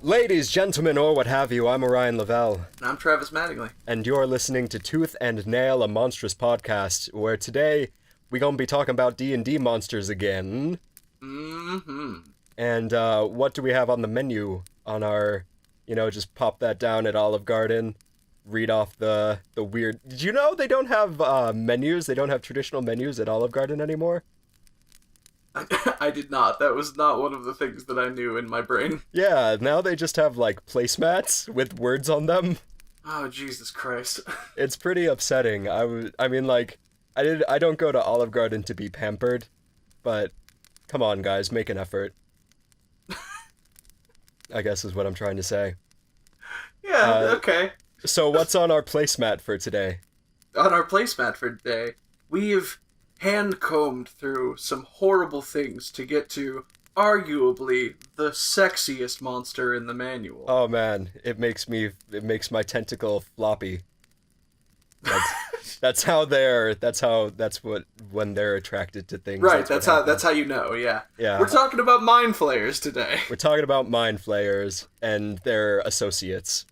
Ladies, gentlemen, or what have you, I'm Orion Lovell. And I'm Travis Mattingly. And you're listening to Tooth and Nail, a monstrous podcast, where today we're gonna be talking about D&D monsters again. Mm-hmm. And what do we have on the menu on our, just pop that down at Olive Garden, read off the weird... Did you know they don't have menus? They don't have traditional menus at Olive Garden anymore? I did not. That was not one of the things that I knew in my brain. Yeah, now they just have, placemats with words on them. Oh, Jesus Christ. It's pretty upsetting. I don't go to Olive Garden to be pampered, but come on, guys, make an effort. I guess is what I'm trying to say. Yeah, okay. So what's on our placemat for today? On our placemat for today, we've hand-combed through some horrible things to get to arguably the sexiest monster in the manual. Oh man, it makes my tentacle floppy. That's when they're attracted to things. Right, that's how you know, yeah. Yeah. We're talking about Mind Flayers today. We're talking about Mind Flayers and their associates.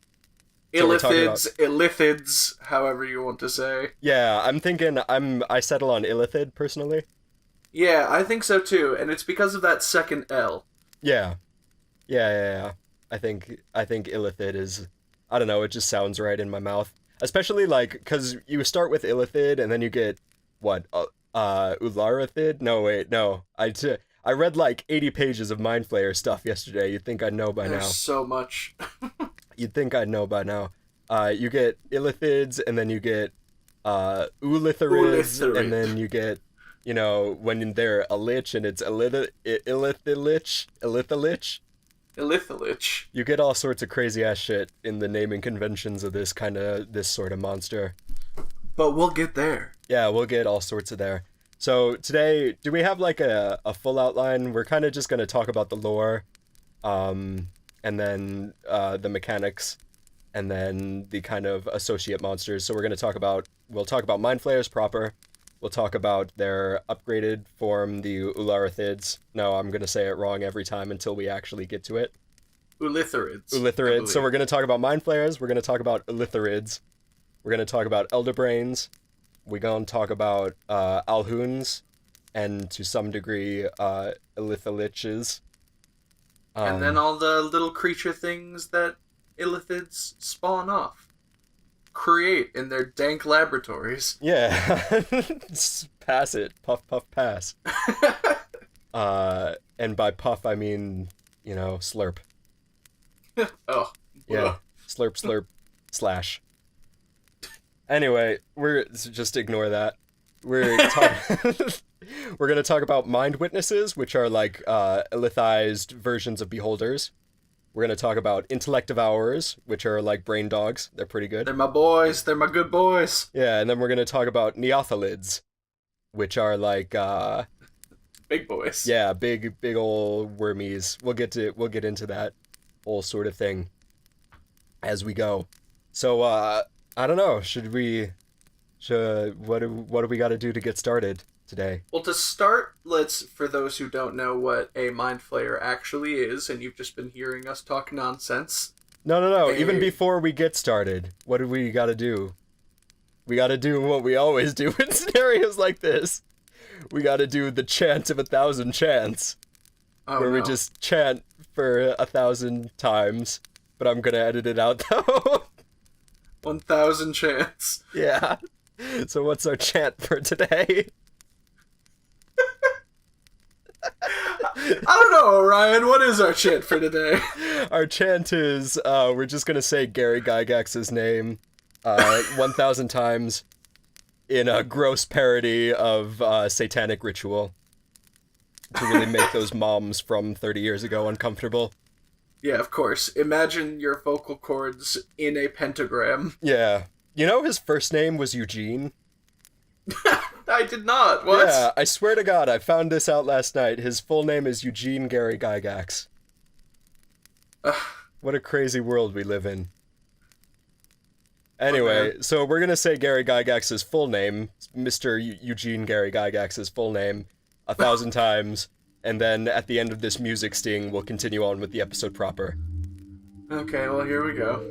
Illithids, however you want to say. Yeah, I'm thinking I settle on illithid personally. Yeah, I think so too, and it's because of that second L. Yeah. I think illithid is, I don't know, it just sounds right in my mouth. Especially cuz you start with illithid and then you get what? Ularithid? No, wait, no. I read 80 pages of Mind Flayer stuff yesterday. You'd think I'd know by now. There's so much. You'd think I'd know by now. You get illithids, and then you get ulitherids, and then you get, when they're a lich, and it's illithilich. Illithilich. You get all sorts of crazy-ass shit in the naming conventions of this sort of monster. But we'll get there. Yeah, we'll get all sorts of there. So today, do we have a full outline? We're kind of just going to talk about the lore, and then the mechanics, and then the kind of associate monsters. So we'll talk about Mind Flayers proper. We'll talk about their upgraded form, the Ularithids. No, I'm going to say it wrong every time until we actually get to it. Ulitherids. So we're going to talk about Mind Flayers. We're going to talk about Ulitherids. We're going to talk about Elderbrains. We're going to talk about Alhoons, and to some degree, Illithiliches. And then all the little creature things that illithids spawn off. Create in their dank laboratories. Yeah. Pass it. Puff, puff, pass. And by puff, I mean, slurp. Oh. Yeah. Slurp, slurp, slash. Anyway, just ignore that. We're going to talk about mind witnesses, which are illithized versions of beholders. We're going to talk about intellect devourers, which are like brain dogs. They're pretty good. They're my boys. They're my good boys. Yeah, and then we're going to talk about neothalids, which are big boys. Yeah, big old wormies. We'll get into that whole sort of thing as we go. So, I don't know. What do we got to do to get started today? Well, to start, for those who don't know what a Mind Flayer actually is, and you've just been hearing us talk nonsense. No. Even before we get started, what do we got to do? We got to do what we always do in scenarios like this. We got to do the chant of 1,000 chants. Oh, where we just chant for 1,000 times. But I'm going to edit it out, though. 1,000 chants. Yeah. So what's our chant for today? I don't know, Orion. What is our chant for today? Our chant is, we're just going to say Gary Gygax's name 1,000 times in a gross parody of satanic ritual to really make those moms from 30 years ago uncomfortable. Yeah, of course. Imagine your vocal cords in a pentagram. Yeah. His first name was Eugene? I did not. What? Yeah, I swear to God, I found this out last night. His full name is Eugene Gary Gygax. What a crazy world we live in. Anyway, so we're gonna say Gary Gygax's full name, Mr. Eugene Gary Gygax's full name, 1,000 times, and then at the end of this music sting, we'll continue on with the episode proper. Okay, well, here we go.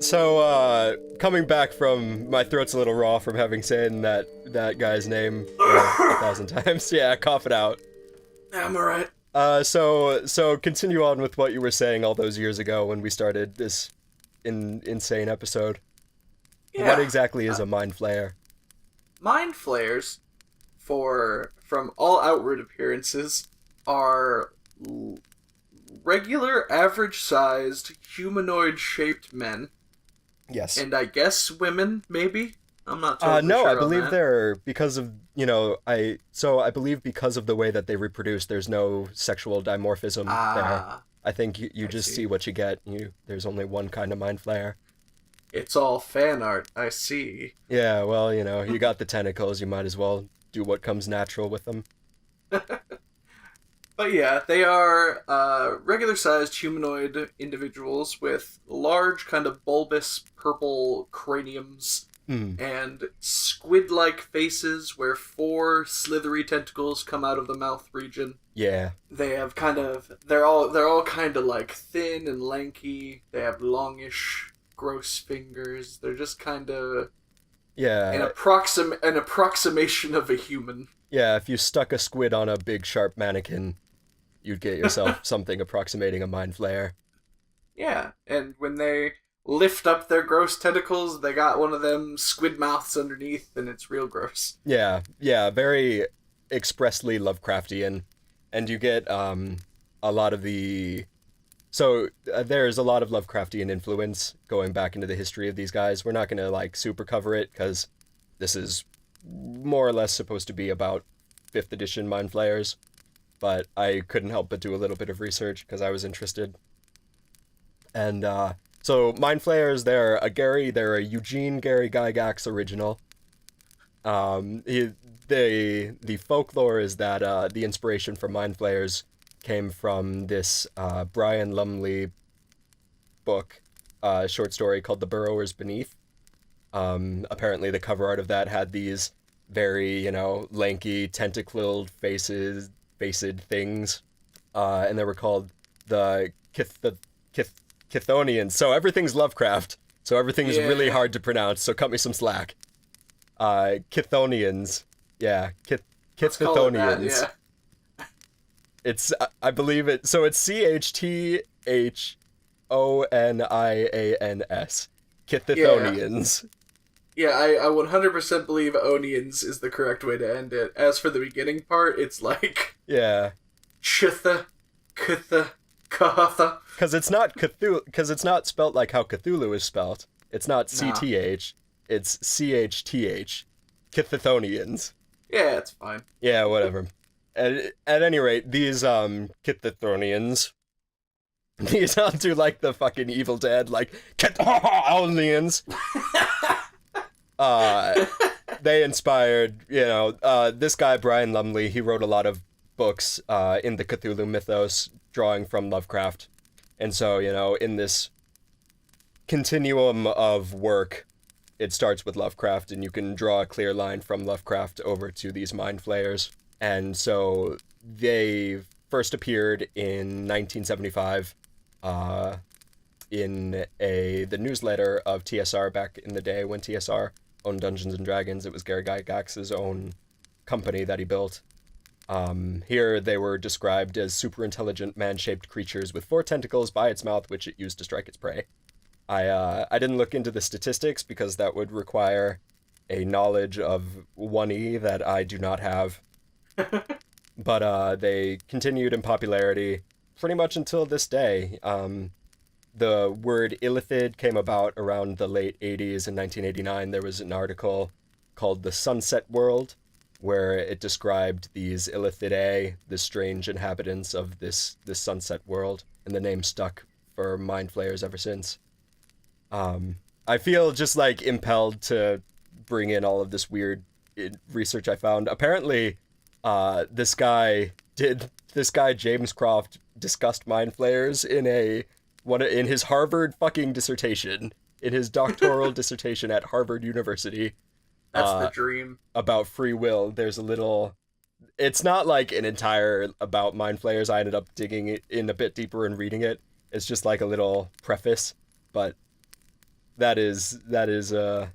So, coming back from my throat's a little raw from having said that guy's name 1,000 times. Yeah, cough it out. I'm alright. So continue on with what you were saying all those years ago when we started this insane episode. Yeah. What exactly is a mind flayer? Mind Flayers, from all outward appearances, are regular, average-sized, humanoid-shaped men. Yes. And I guess women, maybe? I'm not totally no, sure I believe on that. they're because of I believe because of the way that they reproduce, there's no sexual dimorphism there. I think you just see what you get. There's only one kind of mind flayer. It's all fan art, I see. Yeah, well, you got the tentacles, you might as well do what comes natural with them. But yeah, they are regular-sized humanoid individuals with large, kind of bulbous purple craniums and squid-like faces where 4 slithery tentacles come out of the mouth region. Yeah. They have they're all kind of like thin and lanky. They have longish, gross fingers. They're just kind of an approximation of a human. Yeah, if you stuck a squid on a big sharp mannequin, you'd get yourself something approximating a mind flayer. Yeah, and when they lift up their gross tentacles, they got one of them squid mouths underneath, and it's real gross. Yeah, very expressly Lovecraftian, and you get a lot of the... So there's a lot of Lovecraftian influence going back into the history of these guys. We're not going to super cover it, because this is more or less supposed to be about 5th edition Mind Flayers, but I couldn't help but do a little bit of research because I was interested. And so Mind Flayers, they're a Eugene Gary Gygax original. The folklore is that the inspiration for Mind Flayers came from this Brian Lumley book, short story called The Burrowers Beneath. Apparently the cover art of that had these very, lanky, tentacled faced things, and they were called the Chthonians. So everything's Lovecraft, so everything's really hard to pronounce, so cut me some slack. Chthonians. Yeah, Chthonians. Yeah. It's, I believe it, so it's Chthonians. Chthonians. Yeah, I 100% believe Onions is the correct way to end it. As for the beginning part, it's like... Yeah. Chitha, Kutha, Kahatha. Because it's not Cthulhu, because it's not spelt like how Cthulhu is spelt. It's not CTH, it's CHTH. Chthonians. Yeah, it's fine. Yeah, whatever. At any rate, these Chthonians, these don't do like the fucking Evil Dead, like Chthonians. They inspired, this guy Brian Lumley. He wrote a lot of books in the Cthulhu mythos, drawing from Lovecraft, and so in this continuum of work, it starts with Lovecraft, and you can draw a clear line from Lovecraft over to these Mind Flayers. And so they first appeared in 1975 in the newsletter of TSR back in the day when TSR owned Dungeons & Dragons. It was Gary Gygax's own company that he built. Here they were described as super intelligent man-shaped creatures with 4 tentacles by its mouth, which it used to strike its prey. I didn't look into the statistics because that would require a knowledge of 1E that I do not have. But they continued in popularity pretty much until this day. The word illithid came about around the late 80s. In 1989, there was an article called The Sunset World, where it described these illithidae, the strange inhabitants of this sunset world, and the name stuck for Mind Flayers ever since. I feel just impelled to bring in all of this weird research I found. Apparently, this guy James Croft discussed Mind Flayers in his Harvard fucking dissertation in his doctoral dissertation at Harvard University That's the dream. about free will. There's a little. It's not like an entire about Mind Flayers. I ended up digging it in a bit deeper and reading it. It's just like a little preface, but that is the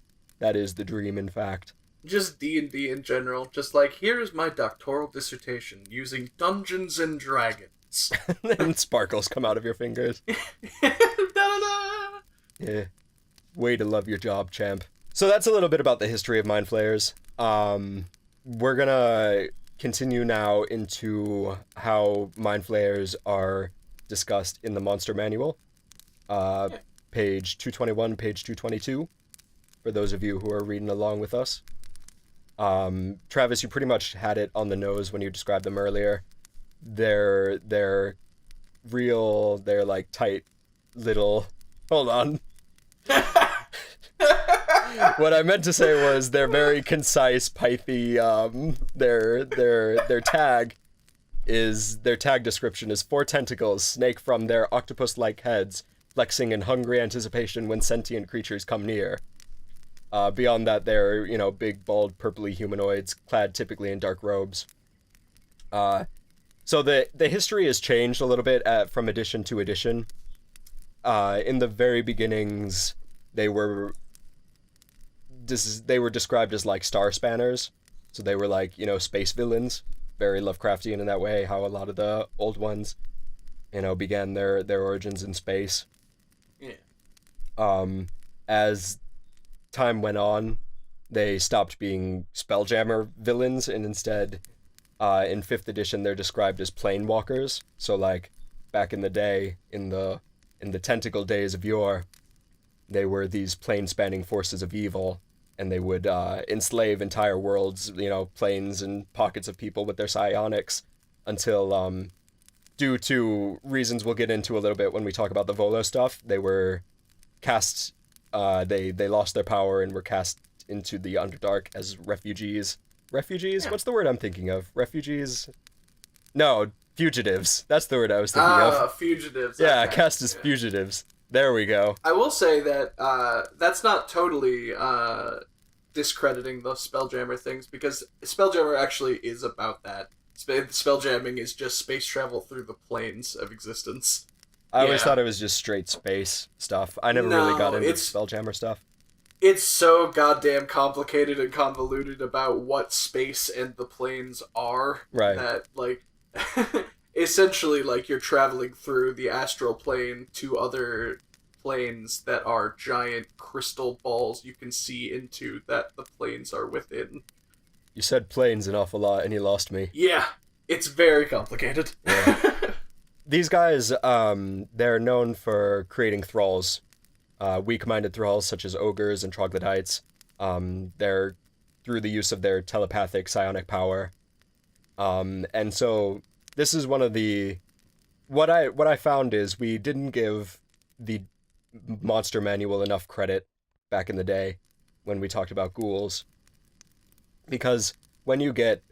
dream, in fact. Just D&D in general. Just like, here's my doctoral dissertation using Dungeons and Dragons. And sparkles come out of your fingers. Da-da-da! Yeah. Way to love your job, champ. So that's a little bit about the history of Mind Flayers. We're gonna continue now into how Mind Flayers are discussed in the Monster Manual. Page 221, page 222, for those of you who are reading along with us. Travis, you pretty much had it on the nose when you described them earlier. They're like tight little... Hold on. What I meant to say was they're very concise, pithy. Their tag description is 4 tentacles snake from their octopus-like heads, flexing in hungry anticipation when sentient creatures come near. Beyond that, they're, big, bald, purpley humanoids, clad typically in dark robes. So the history has changed a little bit from edition to edition. In the very beginnings, they were described as like star spanners. So they were like, space villains, very Lovecraftian in that way, how a lot of the old ones, began their origins in space. Yeah. As time went on, they stopped being Spelljammer villains, and instead, in 5th edition, they're described as planewalkers. So, like, back in the day, in the tentacle days of yore, they were these plane-spanning forces of evil, and they would enslave entire worlds, planes and pockets of people with their psionics, until, due to reasons we'll get into a little bit when we talk about the Volo stuff, they were cast... They lost their power and were cast into the Underdark as refugees. Refugees? Yeah. What's the word I'm thinking of? Refugees? No, fugitives. That's the word I was thinking of. Fugitives. Yeah, okay. Cast as fugitives. There we go. I will say that that's not totally discrediting the Spelljammer things, because Spelljammer actually is about that. Spelljamming is just space travel through the planes of existence. I always thought it was just straight space stuff. I never really got into Spelljammer stuff. It's so goddamn complicated and convoluted about what space and the planes are. Right. That, like, essentially, like, you're traveling through the astral plane to other planes that are giant crystal balls you can see into that the planes are within. You said planes an awful lot and you lost me. Yeah, it's very complicated. Yeah. These guys, they're known for creating thralls, weak-minded thralls such as ogres and troglodytes. They're through the use of their telepathic psionic power. And so this is one of the... What I found is we didn't give the Monster Manual enough credit back in the day when we talked about ghouls. Because when you get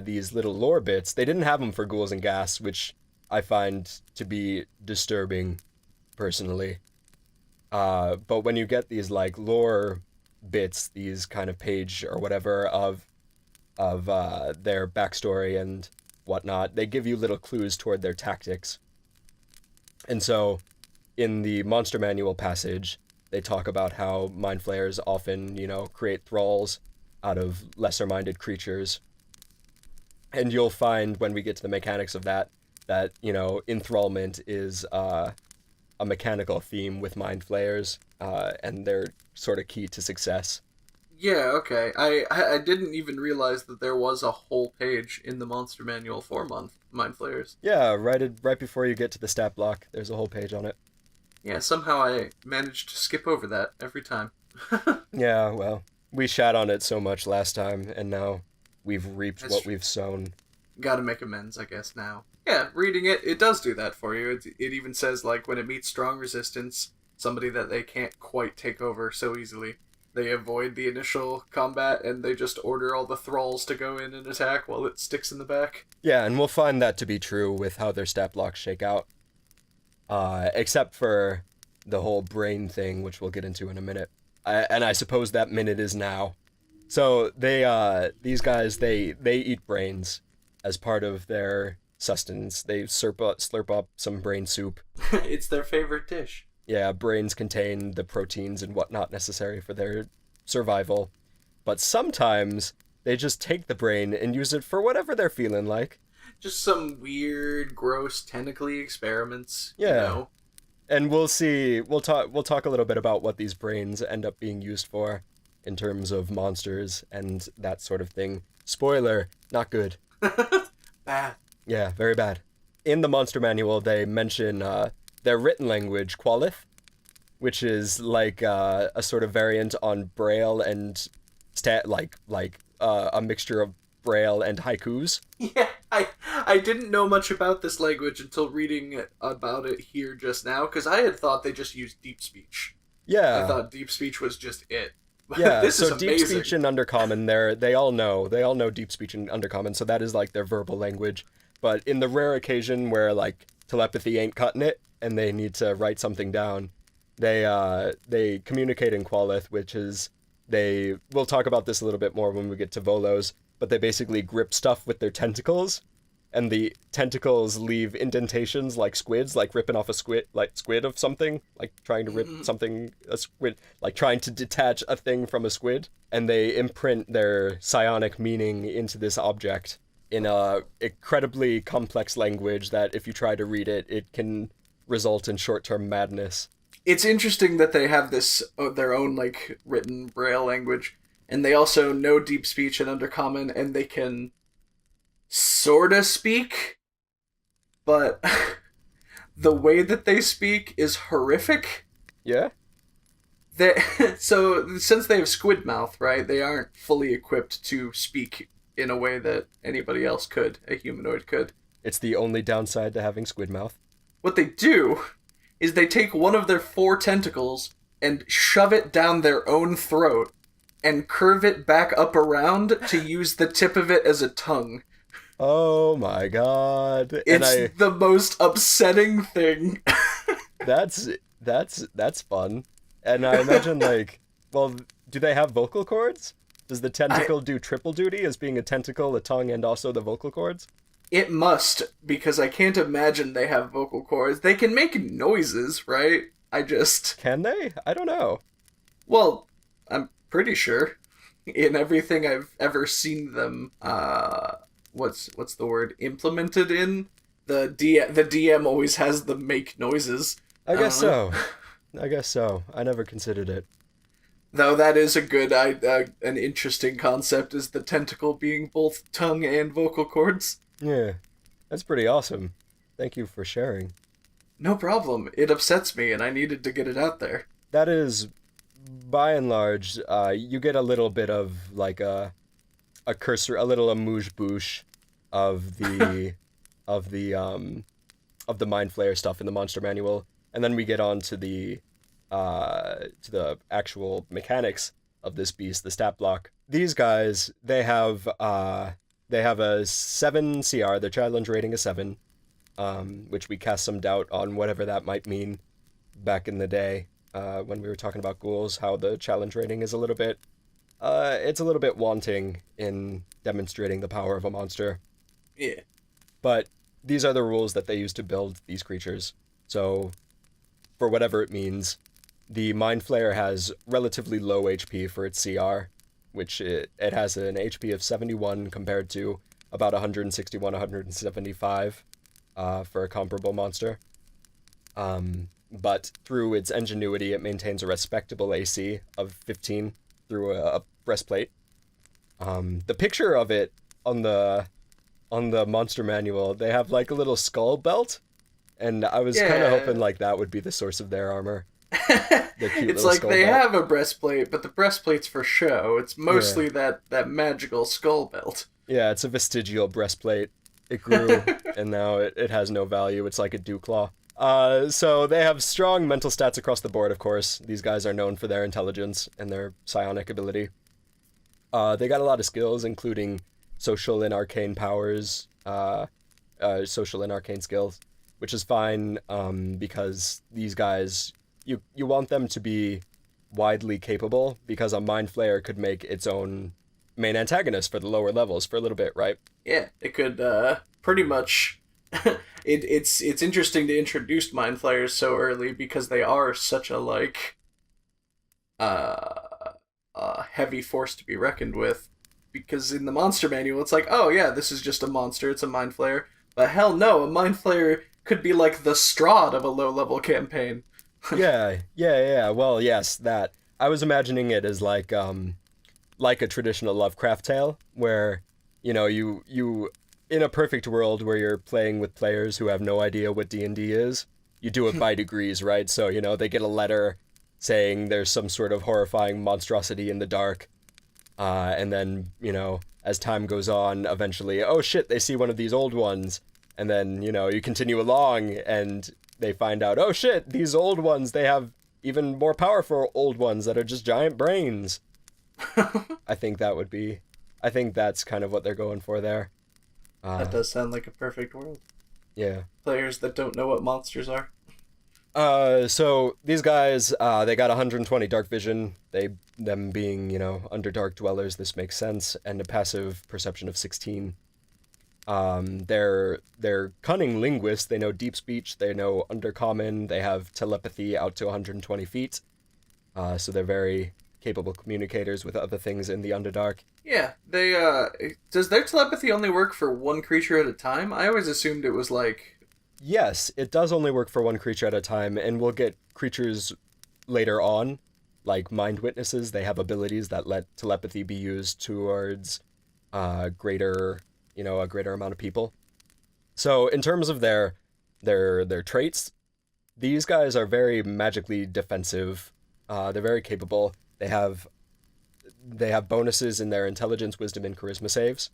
these little lore bits, they didn't have them for ghouls and ghast, which I find to be disturbing, personally. But when you get these, like, lore bits, these kind of page or whatever of their backstory and whatnot, they give you little clues toward their tactics. And so, in the Monster Manual passage, they talk about how Mind Flayers often, create thralls out of lesser-minded creatures. And you'll find, when we get to the mechanics of that, enthrallment is a mechanical theme with Mind Flayers, and they're sort of key to success. Yeah, okay. I didn't even realize that there was a whole page in the Monster Manual for Mind Flayers. Yeah, right before you get to the stat block, there's a whole page on it. Yeah, somehow I managed to skip over that every time. Yeah, well, we shat on it so much last time, and now we've reaped what we've sown. Gotta make amends, I guess, now. Yeah, reading it does do that for you. It even says, like, when it meets strong resistance, somebody that they can't quite take over so easily, they avoid the initial combat, and they just order all the thralls to go in and attack while it sticks in the back. Yeah, and we'll find that to be true with how their stat blocks shake out. Except for the whole brain thing, which we'll get into in a minute. And I suppose that minute is now. So these guys, they eat brains as part of their sustenance. They slurp up some brain soup. It's their favorite dish. Yeah, brains contain the proteins and whatnot necessary for their survival. But sometimes they just take the brain and use it for whatever they're feeling like. Just some weird, gross, tentacly experiments. Yeah. You know? And we'll see. We'll talk a little bit about what these brains end up being used for in terms of monsters and that sort of thing. Spoiler, not good. Bad. Yeah, very bad. In the monster manual, they mention their written language, Qualith, which is like a sort of variant on Braille and a mixture of Braille and haikus. Yeah, I didn't know much about this language until reading about it here just now, because I had thought they just used deep speech. Yeah. I thought deep speech was just it. Yeah, This is so deep amazing. speech and undercommon, they all know deep speech and undercommon, so that is like their verbal language. But in the rare occasion where like telepathy ain't cutting it and they need to write something down, they communicate in Qualith, which is we'll talk about this a little bit more when we get to Volos, but they basically grip stuff with their tentacles, and the tentacles leave indentations like squids, like ripping off a squid of something, like trying to rip a squid, like trying to detach a thing from a squid, and they imprint their psionic meaning into this object in a incredibly complex language that if you try to read it, it can result in short-term madness. It's interesting that they have this their own like written Braille language, and they also know deep speech and undercommon, and they can sorta speak, but the way that they speak is horrific. Yeah? So since they have squid mouth, right, they aren't fully equipped to speak in a way that anybody else could, a humanoid could. It's the only downside to having squid mouth. What they do is they take one of their 4 tentacles and shove it down their own throat and curve it back up around to use the tip of it as a tongue. Oh my god. It's the most upsetting thing. That's fun. And I imagine, like, well, do they have vocal cords? Does the tentacle do triple duty as being a tentacle, a tongue, and also the vocal cords? It must, because I can't imagine they have vocal cords. They can make noises, right? Can they? I don't know. Well, I'm pretty sure. In everything I've ever seen them, what's the word? Implemented in? The DM always has them make noises. I guess so. I never considered it. Though that is a good, an interesting concept, is the tentacle being both tongue and vocal cords. Yeah, that's pretty awesome. Thank you for sharing. No problem. It upsets me, and I needed to get it out there. That is, by and large, you get a little bit of like a cursor, a little amuse-bouche of the of the Mind Flayer stuff in the monster manual, and then we get on to the actual mechanics of this beast, the stat block. These guys, they have a 7 CR. Their challenge rating is 7, which we cast some doubt on whatever that might mean back in the day when we were talking about ghouls, how the challenge rating is a little bit wanting in demonstrating the power of a monster. Yeah. But these are the rules that they use to build these creatures. So, for whatever it means, the Mind Flayer has relatively low HP for its CR, which it has an HP of 71 compared to about 161, 175 for a comparable monster. But through its ingenuity, it maintains a respectable AC of 15 through a breastplate. The picture of it on the monster manual, they have like a little skull belt, and I was kind of hoping like that would be the source of their armor. It's like they have a breastplate, but the breastplate's for show. It's mostly that magical skull belt. Yeah, it's a vestigial breastplate. It grew, and now it has no value. It's like a dew claw. So they have strong mental stats across the board, of course. These guys are known for their intelligence and their psionic ability. They got a lot of skills, including social and arcane powers, social and arcane skills, which is fine because these guys you want them to be widely capable, because a Mind Flayer could make its own main antagonist for the lower levels for a little bit, right? Yeah, it could pretty much. It's interesting to introduce Mind Flayers so early because they are such a heavy force to be reckoned with. Because in the monster manual, it's like, oh yeah, this is just a monster, it's a Mind Flayer. But hell no, a Mind Flayer could be like the Strahd of a low-level campaign. Yeah. Well, yes, that. I was imagining it as like a traditional Lovecraft tale where, you in a perfect world where you're playing with players who have no idea what D&D is, you do it by degrees, right? So, they get a letter saying there's some sort of horrifying monstrosity in the dark. And then, as time goes on, eventually, oh shit, they see one of these old ones. And then, you continue along and they find out, oh shit, these old ones, they have even more powerful old ones that are just giant brains. I think that's kind of what they're going for there. That does sound like a perfect world. Yeah. Players that don't know what monsters are. So these guys, they got 120 dark vision. Them being, Underdark dwellers, this makes sense, and a passive perception of 16. They're cunning linguists. They know deep speech. They know Undercommon. They have telepathy out to 120 feet. So they're very capable communicators with other things in the Underdark. Yeah, they, does their telepathy only work for one creature at a time? I always assumed it was like... Yes, it does only work for one creature at a time, and we'll get creatures later on, like Mind Witnesses. They have abilities that let telepathy be used towards a greater amount of people. So in terms of their traits, these guys are very magically defensive. They're very capable. They have bonuses in their intelligence, wisdom, and charisma saves.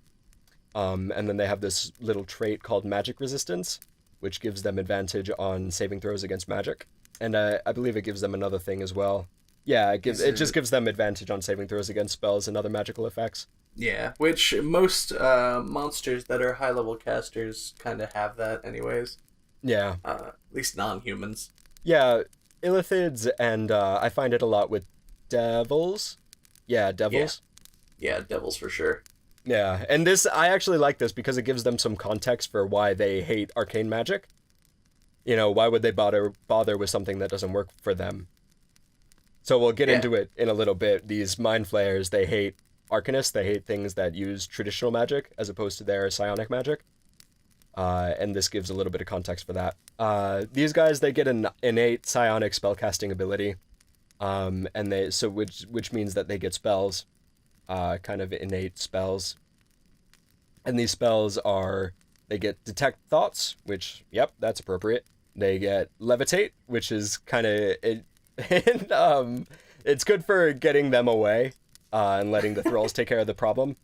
And then they have this little trait called magic resistance, which gives them advantage on saving throws against magic. And I believe it gives them another thing as well. Yeah, it just gives them advantage on saving throws against spells and other magical effects. Yeah, which most monsters that are high-level casters kind of have that anyways. Yeah. At least non-humans. Yeah, illithids, and I find it a lot with devils. Yeah, devils. Yeah, devils for sure. Yeah, and I actually like this because it gives them some context for why they hate arcane magic. Why would they bother with something that doesn't work for them? So we'll get into it in a little bit. These Mind Flayers, they hate arcanists. They hate things that use traditional magic as opposed to their psionic magic. And this gives a little bit of context for that. These guys, they get an innate psionic spellcasting ability, which means that they get spells, kind of innate spells. And these spells they get detect thoughts, which, yep, that's appropriate. They get levitate, which is kind of it's good for getting them away, and letting the thralls take care of the problem.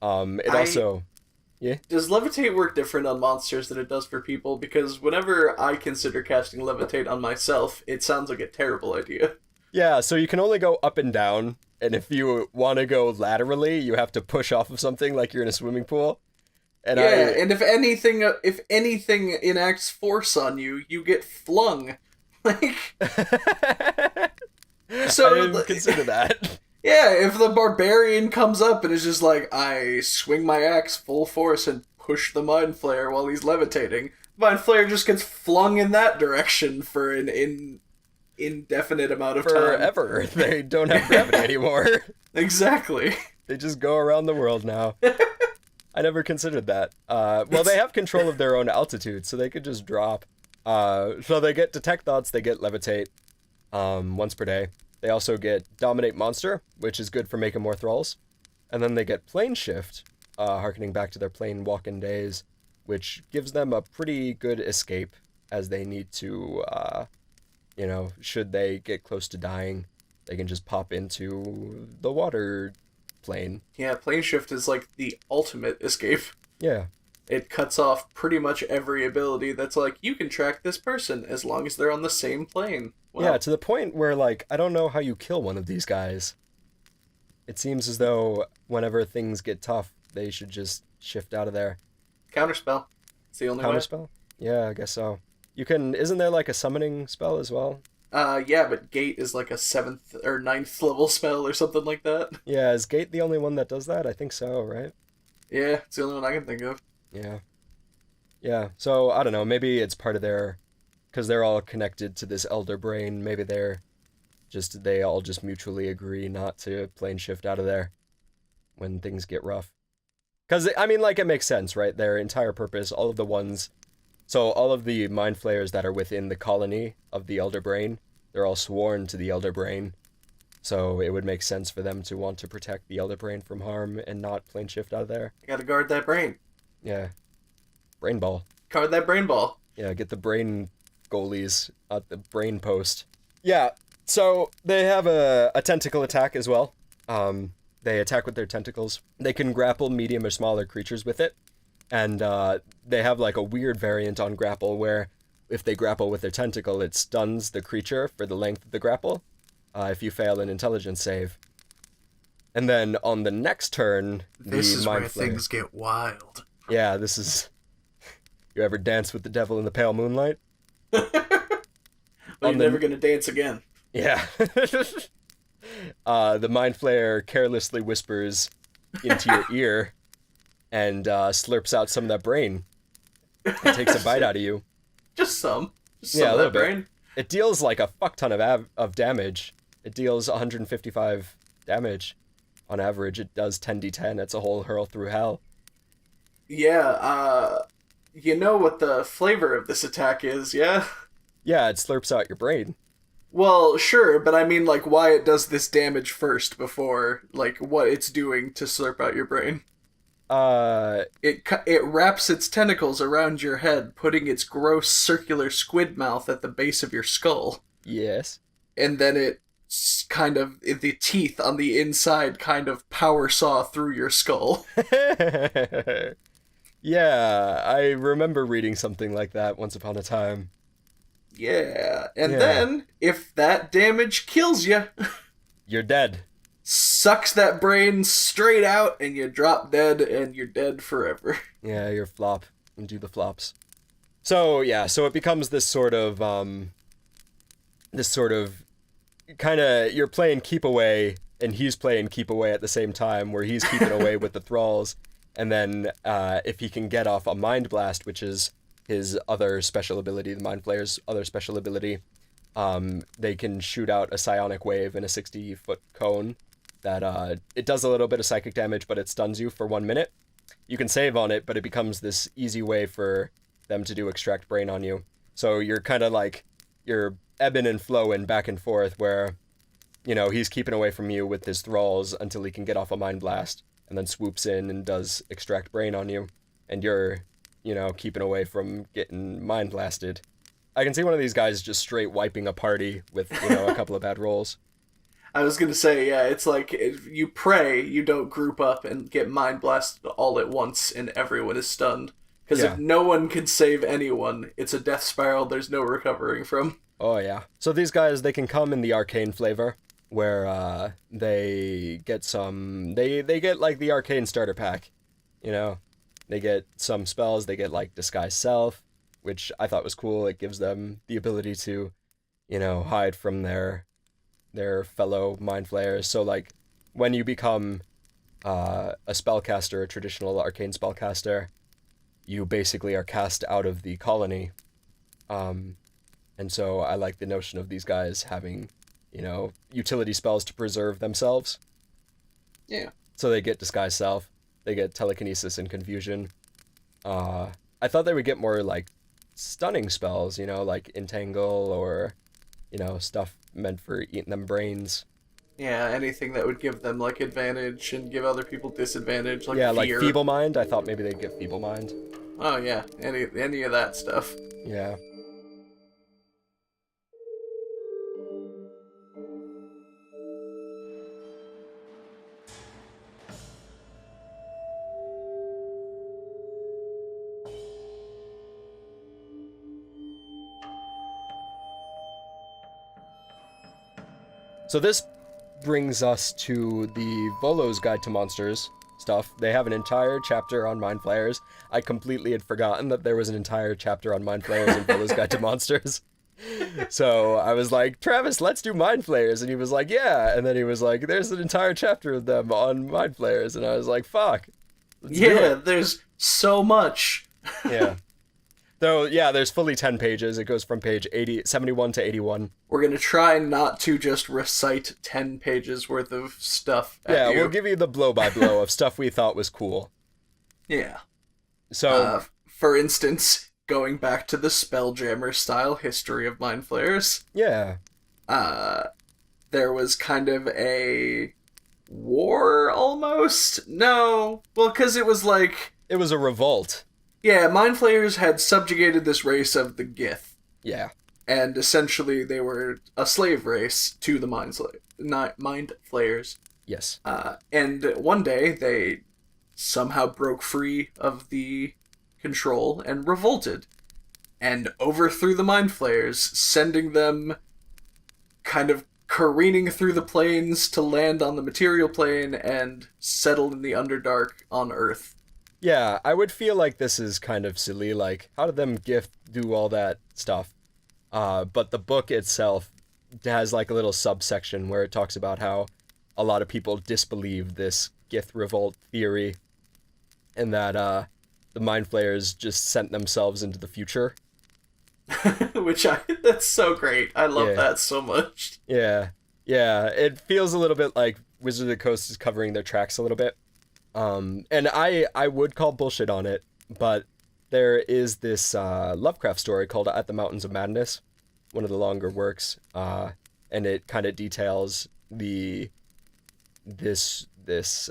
Yeah. Does levitate work different on monsters than it does for people? Because whenever I consider casting levitate on myself, it sounds like a terrible idea. Yeah, so you can only go up and down, and if you want to go laterally, you have to push off of something like you're in a swimming pool. And and if anything enacts force on you, you get flung. Like, so I didn't consider that. Yeah, if the barbarian comes up and is just like, I swing my axe full force and push the Mind Flayer while he's levitating, Mind Flayer just gets flung in that direction for an indefinite amount of time. Forever. They don't have gravity anymore. Exactly. They just go around the world now. I never considered that. Well, they have control of their own altitude, so they could just drop. So they get detect thoughts, they get levitate once per day. They also get dominate monster, which is good for making more thralls. And then they get plane shift, harkening back to their plane walk-in days, which gives them a pretty good escape as they need to, should they get close to dying, they can just pop into the water plane. Yeah, plane shift is like the ultimate escape. Yeah. It cuts off pretty much every ability that's like, you can track this person as long as they're on the same plane. Wow. Yeah, to the point where, like, I don't know how you kill one of these guys. It seems as though whenever things get tough, they should just shift out of there. Counterspell. It's the only way. Counterspell? Yeah, I guess so. You can... Isn't there, like, a summoning spell as well? Yeah, but Gate is like a 7th or 9th level spell or something like that. Yeah, is Gate the only one that does that? I think so, right? Yeah, it's the only one I can think of. Yeah. Yeah, so I don't know, maybe it's part of their, because they're all connected to this elder brain, maybe they all just mutually agree not to plane shift out of there when things get rough. Because, I mean, like, it makes sense, right? Their entire purpose, all of the mind flayers that are within the colony of the elder brain, they're all sworn to the elder brain. So it would make sense for them to want to protect the elder brain from harm and not plane shift out of there. You gotta guard that brain. Yeah. Brain ball. Guard that brain ball. Yeah, get the brain goalies at the brain post. Yeah, so they have a tentacle attack as well. They attack with their tentacles. They can grapple medium or smaller creatures with it. And they have like a weird variant on grapple where if they grapple with their tentacle, it stuns the creature for the length of the grapple if you fail an intelligence save. And then on the next turn, this is Mind where Flayer. Things get wild. Yeah, this is... You ever dance with the devil in the pale moonlight? But you're never gonna dance again. Yeah. The Mind Flayer carelessly whispers into your ear and slurps out some of that brain. It takes a bite out of you. Just some. Yeah, a little brain. bit. It deals like a fuck ton of damage. It deals 155 damage on average. It does 10d10. It's a whole hurl through hell. Yeah, you know what the flavor of this attack is, yeah? Yeah, it slurps out your brain. Well, sure, but I mean, like, why it does this damage first before, like, what it's doing to slurp out your brain. It wraps its tentacles around your head, putting its gross circular squid mouth at the base of your skull. Yes. And then the teeth on the inside kind of power saw through your skull. Yeah, I remember reading something like that once upon a time. Yeah, and then, if that damage kills you... You're dead. Sucks that brain straight out, and you drop dead, and you're dead forever. Yeah, you're flop. And do the flops. So, yeah, so it becomes this sort of, kind of, you're playing keep away, and he's playing keep away at the same time, where he's keeping away with the thralls, and then, if he can get off a mind blast, which is his other special ability, the Mind Flayer's other special ability, they can shoot out a psionic wave in a 60-foot cone that, it does a little bit of psychic damage, but it stuns you for 1 minute. You can save on it, but it becomes this easy way for them to do extract brain on you. So you're kind of like, you're ebbing and flowing back and forth where, you know, he's keeping away from you with his thralls until he can get off a mind blast, and then swoops in and does extract brain on you, and you're, you know, keeping away from getting mind blasted. I can see one of these guys just straight wiping a party with, you know, a couple of bad rolls. I was gonna say, yeah, it's like, if you pray you don't group up and get mind blasted all at once and everyone is stunned. Because if no one can save anyone, it's a death spiral there's no recovering from. Oh, yeah. So these guys, they can come in the arcane flavor, where they get some... They get, like, the arcane starter pack, you know? They get some spells, they get, like, Disguise Self, which I thought was cool. It gives them the ability to, you know, hide from their fellow Mind Flayers. So, like, when you become a spellcaster, a traditional arcane spellcaster, you basically are cast out of the colony. And so I like the notion of these guys having, you know, utility spells to preserve themselves. Yeah. So they get Disguise Self, they get Telekinesis and Confusion. I thought they would get more, like, stunning spells, you know, like Entangle or, you know, stuff meant for eating them brains. Yeah, anything that would give them, like, advantage and give other people disadvantage, like yeah, fear. Like Feeble Mind. I thought maybe they'd get Feeble Mind. Oh, yeah, any of that stuff. Yeah. So this brings us to the Volo's Guide to Monsters stuff. They have an entire chapter on Mind Flayers. I completely had forgotten that there was an entire chapter on Mind Flayers in Volo's Guide to Monsters. So I was like, Travis, let's do Mind Flayers. And he was like, yeah. And then he was like, there's an entire chapter of them on Mind Flayers. And I was like, fuck. Let's do it. There's so much. Yeah. Though, yeah, there's fully 10 pages. It goes from page 71 to 81. We're going to try not to just recite 10 pages worth of stuff at Yeah, you. we'll give you the blow-by-blow of stuff we thought was cool. Yeah. So, for instance, going back to the Spelljammer-style history of Mind Flayers, yeah. there was kind of a war, almost? No. Well, because it was like... It was a revolt. Yeah, Mind Flayers had subjugated this race of the Gith. Yeah. And essentially they were a slave race to the Mind Flayers. Yes. And one day they somehow broke free of the control and revolted. And overthrew the Mind Flayers, sending them kind of careening through the planes to land on the material plane and settle in the Underdark on Earth. Yeah, I would feel like this is kind of silly, like, how did them gift do all that stuff? But the book itself has like a little subsection where it talks about how a lot of people disbelieve this Gith revolt theory and that the Mind Flayers just sent themselves into the future. That's so great. I love that so much. Yeah. Yeah, it feels a little bit like Wizard of the Coast is covering their tracks a little bit. And I would call bullshit on it, but there is this Lovecraft story called At the Mountains of Madness, one of the longer works, and it kind of details this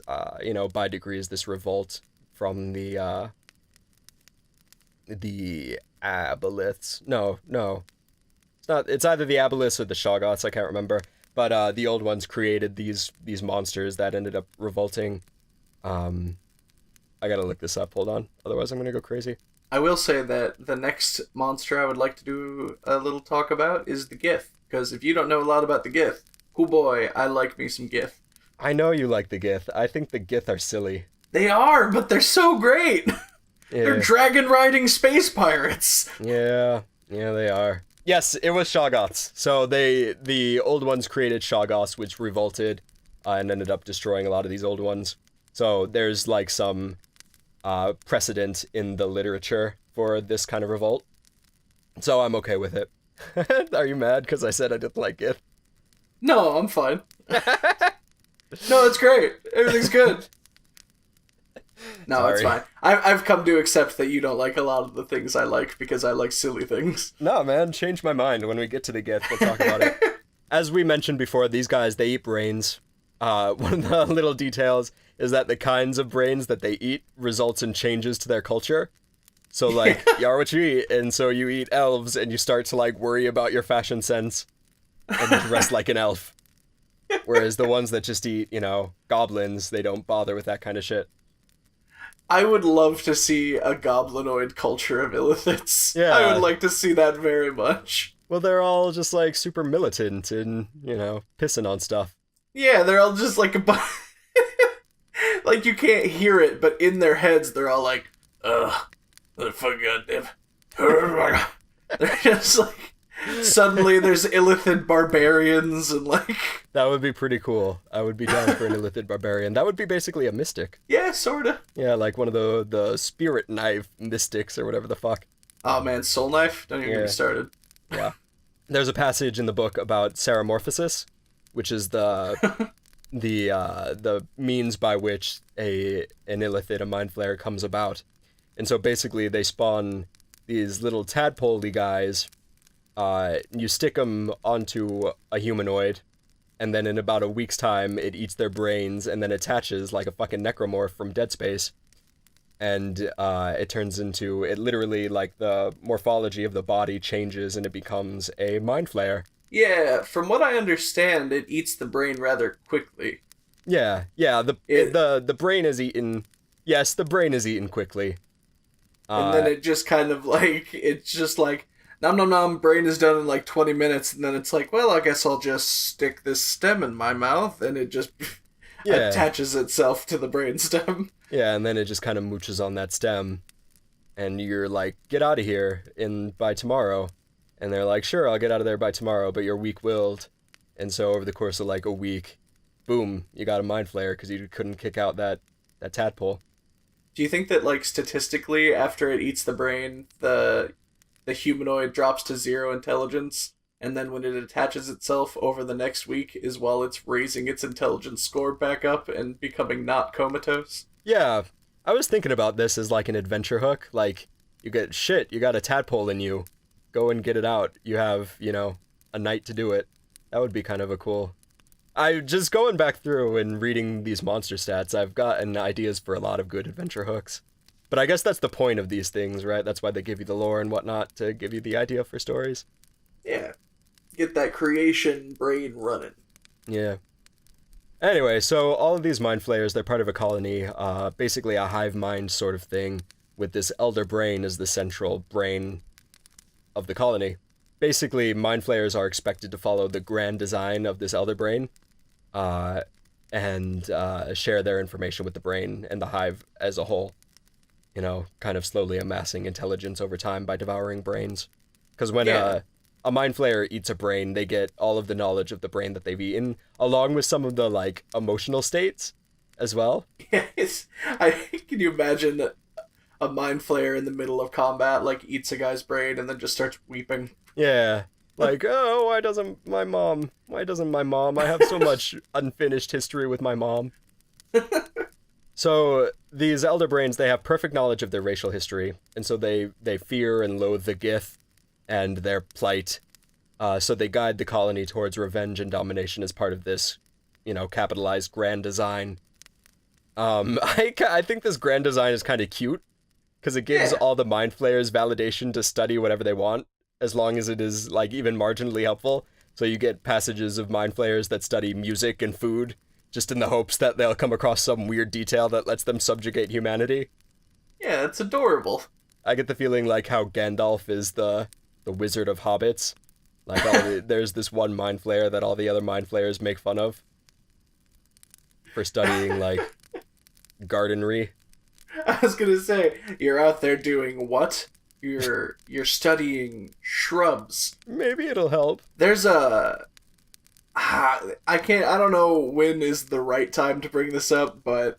by degrees, this revolt from the Aboliths. No, it's not. It's either the Aboliths or the Shoggoths. I can't remember. But the old ones created these monsters that ended up revolting. I gotta look this up. Hold on. Otherwise, I'm gonna go crazy. I will say that the next monster I would like to do a little talk about is the Gith. Because if you don't know a lot about the Gith, oh boy, I like me some Gith. I know you like the Gith. I think the Gith are silly. They are, but they're so great! Yeah. They're dragon-riding space pirates! Yeah, they are. Yes, it was Shoggoths. So the old ones created Shoggoths, which revolted and ended up destroying a lot of these old ones. So there's like some precedent in the literature for this kind of revolt. So I'm okay with it. Are you mad because I said I didn't like it? No, I'm fine. No, it's great. Everything's good. No, Sorry. It's fine. I've come to accept that you don't like a lot of the things I like because I like silly things. No, man, change my mind. When we get to the Gith, we'll talk about it. As we mentioned before, these guys, they eat brains. One of the little details is that the kinds of brains that they eat results in changes to their culture. So, like, you are what you eat, and so you eat elves, and you start to, like, worry about your fashion sense and dress like an elf. Whereas the ones that just eat, goblins, they don't bother with that kind of shit. I would love to see a goblinoid culture of illithits. Yeah. I would like to see that very much. Well, they're all just, like, super militant and, pissing on stuff. Yeah, they're all just like like, you can't hear it, but in their heads, they're all like, motherfucker, goddamn. They're just like, suddenly there's illithid barbarians and like... That would be pretty cool. I would be down for an illithid barbarian. That would be basically a mystic. Yeah, sorta. Yeah, like one of the spirit knife mystics or whatever the fuck. Oh man, soul knife? Don't even get me started. Yeah. There's a passage in the book about Ceramorphosis, which is the means by which an illithid, a mind flayer, comes about. And so basically they spawn these little tadpole-y guys. You stick them onto a humanoid, and then in about a week's time, it eats their brains and then attaches like a fucking necromorph from Dead Space. And it turns into, it literally, like, the morphology of the body changes and it becomes a mind flayer. Yeah, from what I understand, it eats the brain rather quickly. Yeah, the brain is eaten. Yes, the brain is eaten quickly. And then it just kind of like, it's just like, nom nom nom, brain is done in like 20 minutes, and then it's like, well, I guess I'll just stick this stem in my mouth, and it just attaches itself to the brain stem. Yeah, and then it just kind of mooches on that stem, and you're like, get out of here by tomorrow. And they're like, sure, I'll get out of there by tomorrow, but you're weak-willed. And so over the course of like a week, boom, you got a mind flayer because you couldn't kick out that tadpole. Do you think that, like, statistically, after it eats the brain, the humanoid drops to 0 intelligence, and then when it attaches itself over the next week is while it's raising its intelligence score back up and becoming not comatose? Yeah, I was thinking about this as like an adventure hook. Like, you got a tadpole in you. Go and get it out. You have, a night to do it. That would be kind of a cool... I just going back through and reading these monster stats, I've gotten ideas for a lot of good adventure hooks. But I guess that's the point of these things, right? That's why they give you the lore and whatnot, to give you the idea for stories. Yeah. Get that creation brain running. Yeah. Anyway, so all of these mind flayers, they're part of a colony, basically a hive mind sort of thing, with this elder brain as the central brain of the colony. Basically, mind flayers are expected to follow the grand design of this elder brain, and share their information with the brain and the hive as a whole. Kind of slowly amassing intelligence over time by devouring brains. Because when a mind flayer eats a brain, they get all of the knowledge of the brain that they've eaten, along with some of the, like, emotional states as well. Yes. Can you imagine a mind flayer in the middle of combat, like, eats a guy's brain and then just starts weeping? Yeah. Like, oh, why doesn't my mom? I have so much unfinished history with my mom. So these elder brains, they have perfect knowledge of their racial history, and so they fear and loathe the Gith and their plight. So they guide the colony towards revenge and domination as part of this, capitalized grand design. I think this grand design is kind of cute, because it gives all the mind flayers validation to study whatever they want, as long as it is, like, even marginally helpful. So you get passages of mind flayers that study music and food, just in the hopes that they'll come across some weird detail that lets them subjugate humanity. Yeah, it's adorable. I get the feeling like how Gandalf is the wizard of hobbits. Like, there's this one mind flayer that all the other mind flayers make fun of for studying, like, gardenery. I was gonna say, you're out there doing what? You're studying shrubs. Maybe it'll help. There's I don't know when is the right time to bring this up, but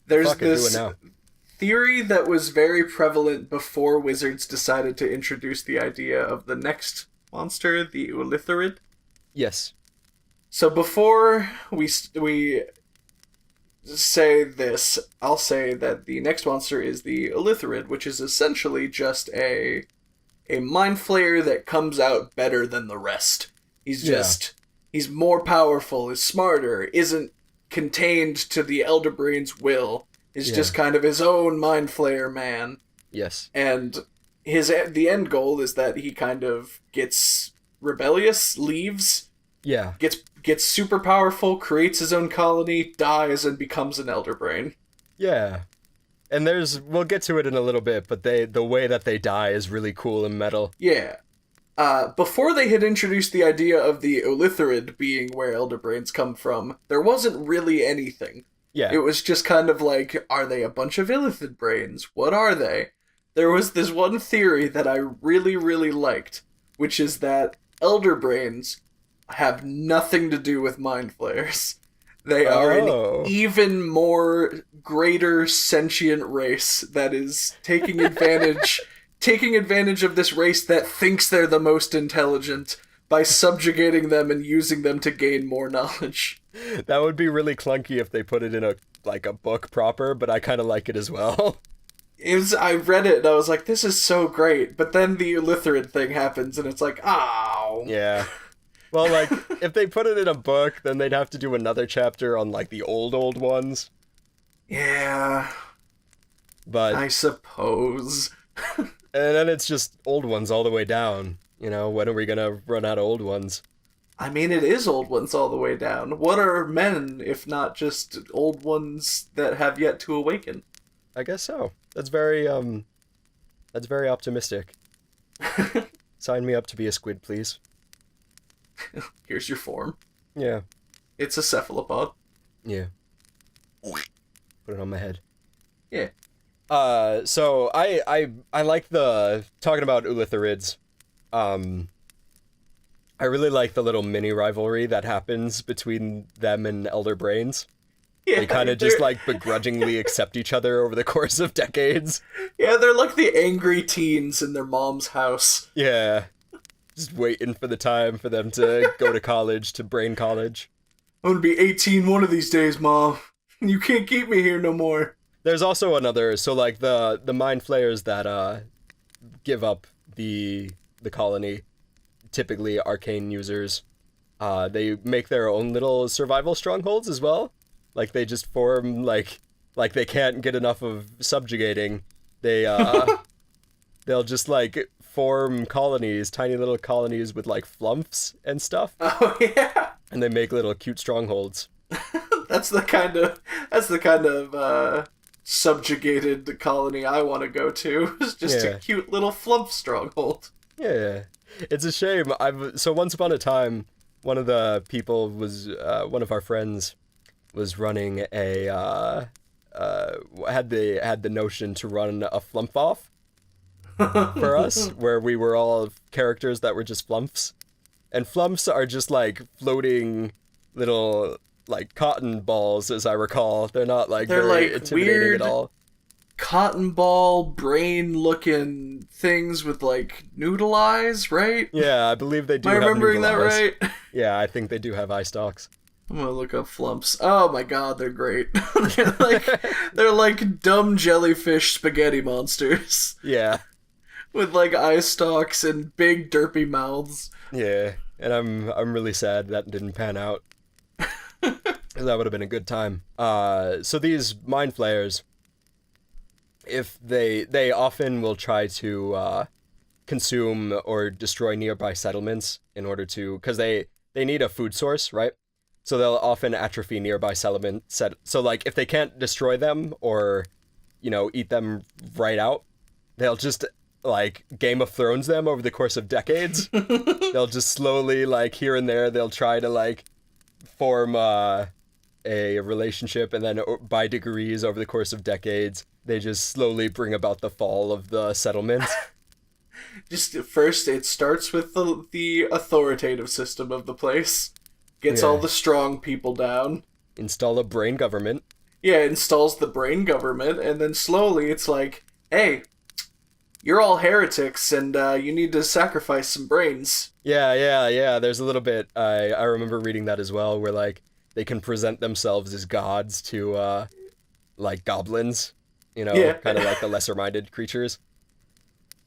there's this theory that was very prevalent before Wizards decided to introduce the idea of the next monster, the Ulitharid. Yes. So before we say this, I'll say that the next monster is the Ulitharid, which is essentially just a mind flayer that comes out better than the rest. He's more powerful, is smarter, isn't contained to the Elder Brain's will, is just kind of his own mind flayer man. Yes. And the end goal is that he kind of gets rebellious, leaves, gets super powerful, creates his own colony, dies, and becomes an Elder Brain. Yeah. And we'll get to it in a little bit, but the way that they die is really cool and metal. Yeah. Before they had introduced the idea of the Ulitharid being where Elder Brains come from, there wasn't really anything. Yeah. It was just kind of like, are they a bunch of Illithid brains? What are they? There was this one theory that I really, really liked, which is that Elder Brains have nothing to do with Mind Flayers. They are an even more greater sentient race that is taking advantage of this race that thinks they're the most intelligent by subjugating them and using them to gain more knowledge. That would be really clunky if they put it in a book proper, but I kind of like it as well. I read it and I was like, this is so great, but then the Ulitharid thing happens and it's like, ow. Yeah. Well, like, if they put it in a book, then they'd have to do another chapter on, like, the old ones. Yeah. But I suppose. And then it's just old ones all the way down. When are we gonna run out of old ones? I mean, it is old ones all the way down. What are men, if not just old ones that have yet to awaken? I guess so. That's very optimistic. Sign me up to be a squid, please. Here's your form. Yeah. It's a cephalopod. Yeah. Put it on my head. Yeah. So I like the talking about Ulitharids. I really like the little mini rivalry that happens between them and Elder Brains. Yeah, They kind of just like begrudgingly accept each other over the course of decades. yeah, they're like the angry teens in their mom's house. Yeah. Just waiting for the time for them to go to college, to Brain College. I'm gonna be 18 one of these days, Mom. You can't keep me here no more. There's also another, so like the Mind Flayers that give up the colony, typically arcane users, they make their own little survival strongholds as well. Like they just form like they can't get enough of subjugating. They they'll just like form colonies, tiny little colonies with like flumps and stuff. Oh yeah. And they make little cute strongholds. That's the kind of subjugated colony I want to go to. It's just a cute little flump stronghold. Yeah. It's a shame. So once upon a time, one of the people was one of our friends was running a had the notion to run a flump off for us, where we were all characters that were just flumps. And flumps are just like floating little like cotton balls, as I recall. They're not like they're very like intimidating weird at all. Cotton ball brain looking things with like noodle eyes, right? Yeah, I believe they do. Am I have remembering that noodle eyes. right? Yeah, I think they do have eye stalks. I'm gonna look up flumps. Oh my god, they're great. they're like dumb jellyfish spaghetti monsters. Yeah. With like eye stalks and big derpy mouths. Yeah, and I'm really sad that didn't pan out. That would have been a good time. So these Mind Flayers, if they often will try to consume or destroy nearby settlements in order to, because they need a food source, right? So they'll often atrophy nearby settlements. So like if they can't destroy them or, eat them right out, they'll just like Game of Thrones them over the course of decades. They'll just slowly, like here and there, they'll try to like form a relationship, and then by degrees over the course of decades, they just slowly bring about the fall of the settlements. Just first, it starts with the authoritative system of the place. Gets all the strong people down. Install a brain government. Yeah, installs the brain government, and then slowly it's like, hey, you're all heretics, and you need to sacrifice some brains. Yeah. There's a little bit, I remember reading that as well, where like they can present themselves as gods to like goblins, kind of like the lesser-minded creatures.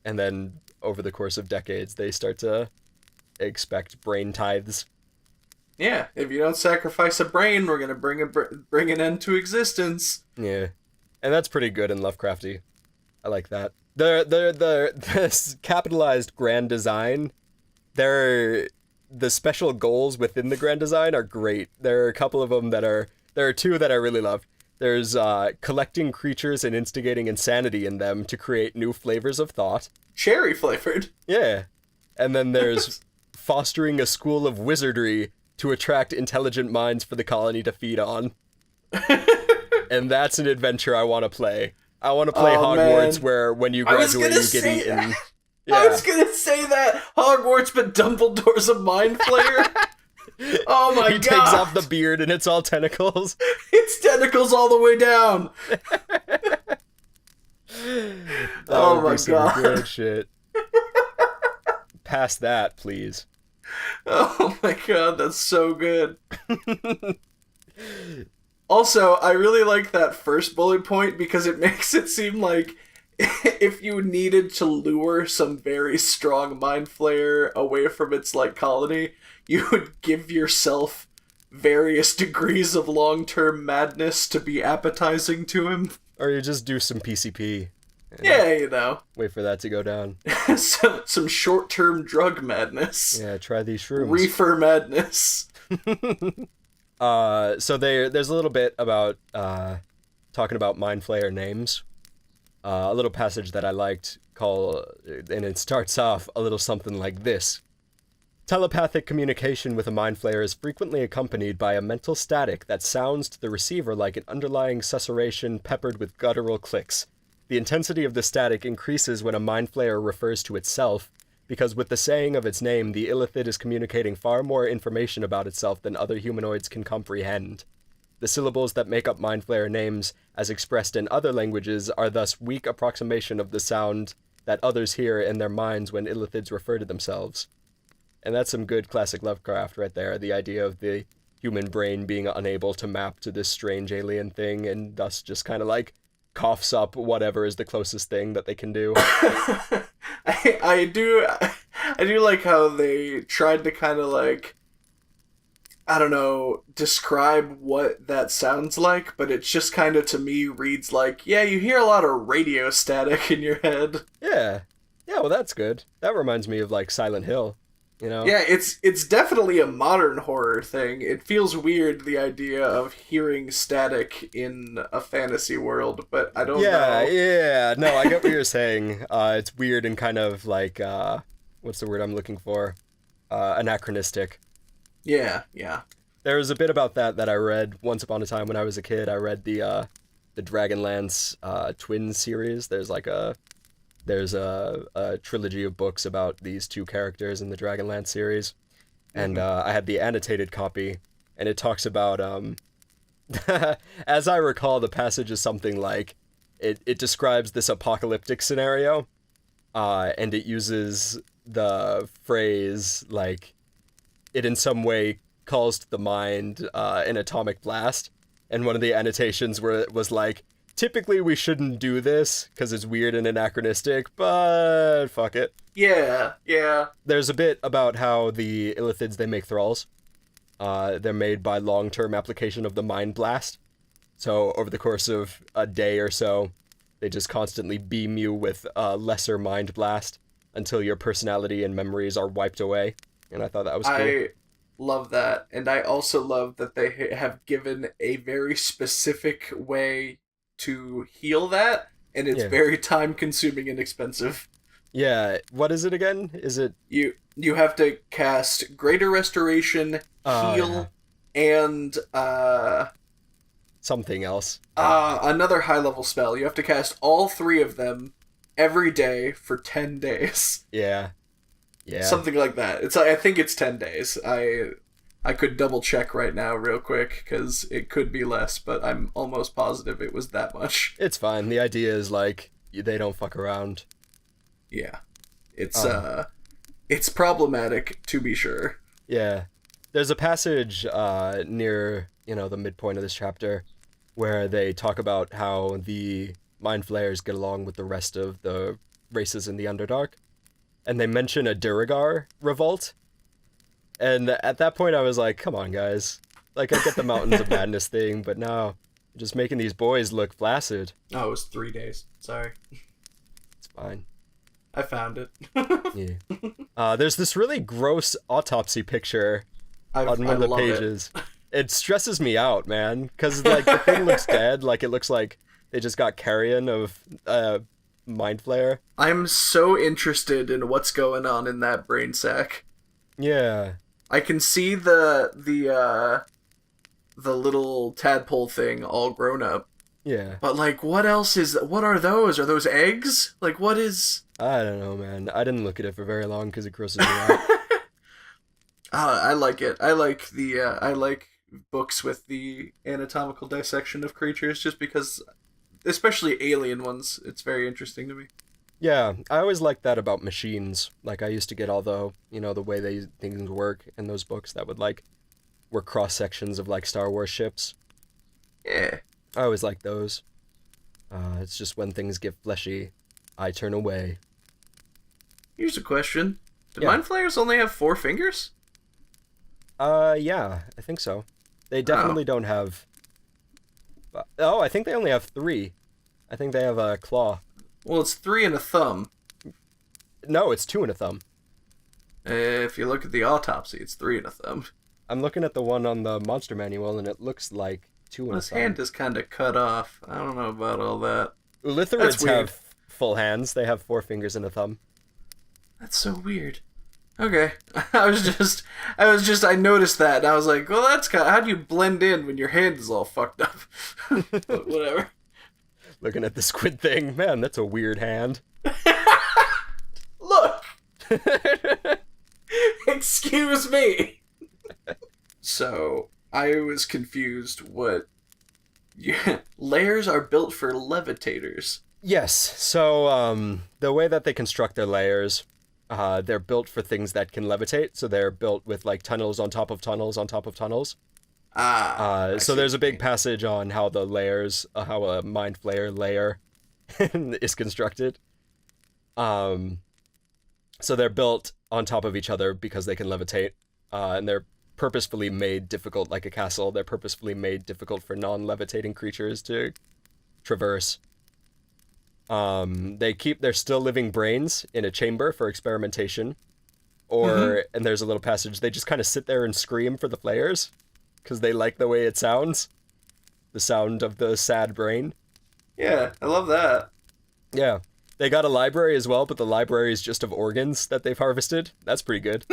And then over the course of decades, they start to expect brain tithes. Yeah, if you don't sacrifice a brain, we're gonna bring an end to existence. Yeah, and that's pretty good and Lovecrafty. I like that. The capitalized grand design, the special goals within the grand design are great. There are a couple of them there are two that I really love. There's collecting creatures and instigating insanity in them to create new flavors of thought. Cherry flavored. Yeah. And then there's fostering a school of wizardry to attract intelligent minds for the colony to feed on. And that's an adventure I want to play. I want to play Hogwarts, man. where when you graduate, you get eaten. Yeah. I was gonna say that Hogwarts, but Dumbledore's a mind flayer. Oh my god! He takes off the beard and it's all tentacles. It's tentacles all the way down. Oh my god! Great shit. Past that, please. Oh my god, that's so good. Also, I really like that first bullet point because it makes it seem like if you needed to lure some very strong mind flayer away from its like colony, you would give yourself various degrees of long-term madness to be appetizing to him. Or you just do some PCP. Yeah, Wait for that to go down. some short-term drug madness. Yeah, try these shrooms. Reefer madness. So there's a little bit about talking about Mind Flayer names. A little passage that I liked and it starts off a little something like this. Telepathic communication with a Mind Flayer is frequently accompanied by a mental static that sounds to the receiver like an underlying susurration peppered with guttural clicks. The intensity of the static increases when a Mind Flayer refers to itself, because with the saying of its name, the illithid is communicating far more information about itself than other humanoids can comprehend. The syllables that make up Mind Flayer names, as expressed in other languages, are thus weak approximation of the sound that others hear in their minds when illithids refer to themselves. And that's some good classic Lovecraft right there, the idea of the human brain being unable to map to this strange alien thing, and thus just kind of like coughs up whatever is the closest thing that they can do. I do like how they tried to kind of like, I don't know, describe what that sounds like, but it's just kind of, to me, reads like, yeah, you hear a lot of radio static in your head. Yeah, well, that's good. That reminds me of like Silent Hill. You know? Yeah, it's definitely a modern horror thing. It feels weird, the idea of hearing static in a fantasy world, but I don't know. Yeah, no, I get what you're saying. It's weird and kind of like, what's the word I'm looking for? Anachronistic. Yeah. There was a bit about that I read once upon a time when I was a kid. I read the Dragonlance Twins series. There's a trilogy of books about these two characters in the Dragonlance series, and I had the annotated copy, and it talks about, as I recall, the passage is something like, it describes this apocalyptic scenario, and it uses the phrase, like, it in some way calls to the mind an atomic blast, and one of the annotations was like, typically we shouldn't do this because it's weird and anachronistic, but fuck it. Yeah. There's a bit about how the illithids, they make thralls. They're made by long-term application of the mind blast. So over the course of a day or so, they just constantly beam you with a lesser mind blast until your personality and memories are wiped away. And I thought that was cool. I love that. And I also love that they have given a very specific way to heal that, and it's very time-consuming and expensive. Yeah, what is it again? Is it... You have to cast Greater Restoration, Heal, and... something else. Another high-level spell. You have to cast all three of them every day for 10 days. Yeah. Something like that. I think it's 10 days. I could double check right now real quick, because it could be less, but I'm almost positive it was that much. It's fine. The idea is, like, they don't fuck around. Yeah. It's problematic, to be sure. Yeah. There's a passage near, the midpoint of this chapter where they talk about how the Mind Flayers get along with the rest of the races in the Underdark. And they mention a Duragar revolt. And at that point, I was like, come on, guys. Like, I get the Mountains of Madness thing, but now, just making these boys look flaccid. Oh, it was 3 days. Sorry. It's fine. I found it. Yeah. There's this really gross autopsy picture on one of the pages. It stresses me out, man, because, like, the thing looks dead. Like, it looks like they just got carrion of Mind Flayer. I'm so interested in what's going on in that brain sack. Yeah. I can see the little tadpole thing all grown up. Yeah. But, like, what are those? Are those eggs? Like, what is... I don't know, man. I didn't look at it for very long because it grosses me out. I like it. I like books with the anatomical dissection of creatures, just because, especially alien ones, it's very interesting to me. Yeah, I always liked that about machines. Like, I used to get all the, the way things work in those books that were cross-sections of, like, Star Wars ships. Yeah. I always liked those. It's just when things get fleshy, I turn away. Here's a question. Do Mind Flayers only have 4 fingers? Yeah, I think so. They definitely don't have... Oh, I think they only have 3. I think they have a claw. Well, it's 3 and a thumb. No, it's 2 and a thumb. If you look at the autopsy, it's 3 and a thumb. I'm looking at the one on the monster manual, and it looks like 2 and a thumb. His hand is kind of cut off. I don't know about all that. Lithurids have full hands. They have 4 fingers and a thumb. That's so weird. Okay. I noticed that, and I was like, well, that's how do you blend in when your hand is all fucked up? But whatever. Looking at the squid thing, man, that's a weird hand. Look! Excuse me. So I was confused. What? Yeah, layers are built for levitators. Yes. So the way that they construct their layers, they're built for things that can levitate. So they're built with like tunnels on top of tunnels on top of tunnels. So there's a big passage on how the layers, how a Mind Flayer layer is constructed. So they're built on top of each other because they can levitate, and they're purposefully made difficult like a castle. They're purposefully made difficult for non-levitating creatures to traverse. They keep their still living brains in a chamber for experimentation, and there's a little passage, they just kind of sit there and scream for the players because they like the way it sounds. The sound of the sad brain. Yeah, I love that. Yeah. They got a library as well, but the library is just of organs that they've harvested. That's pretty good.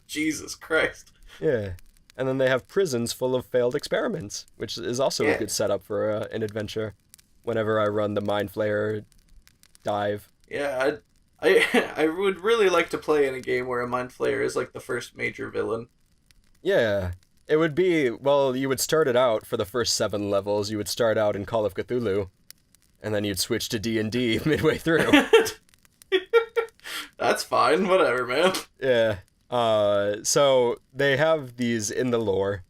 Jesus Christ. Yeah. And then they have prisons full of failed experiments, which is also a good setup for an adventure whenever I run the Mind Flayer dive. Yeah, I would really like to play in a game where a Mind Flayer is like the first major villain. Yeah. It would be, well, you would start it out for the first 7 levels. You would start out in Call of Cthulhu, and then you'd switch to D&D midway through. That's fine, whatever, man. Yeah. So they have these in the lore.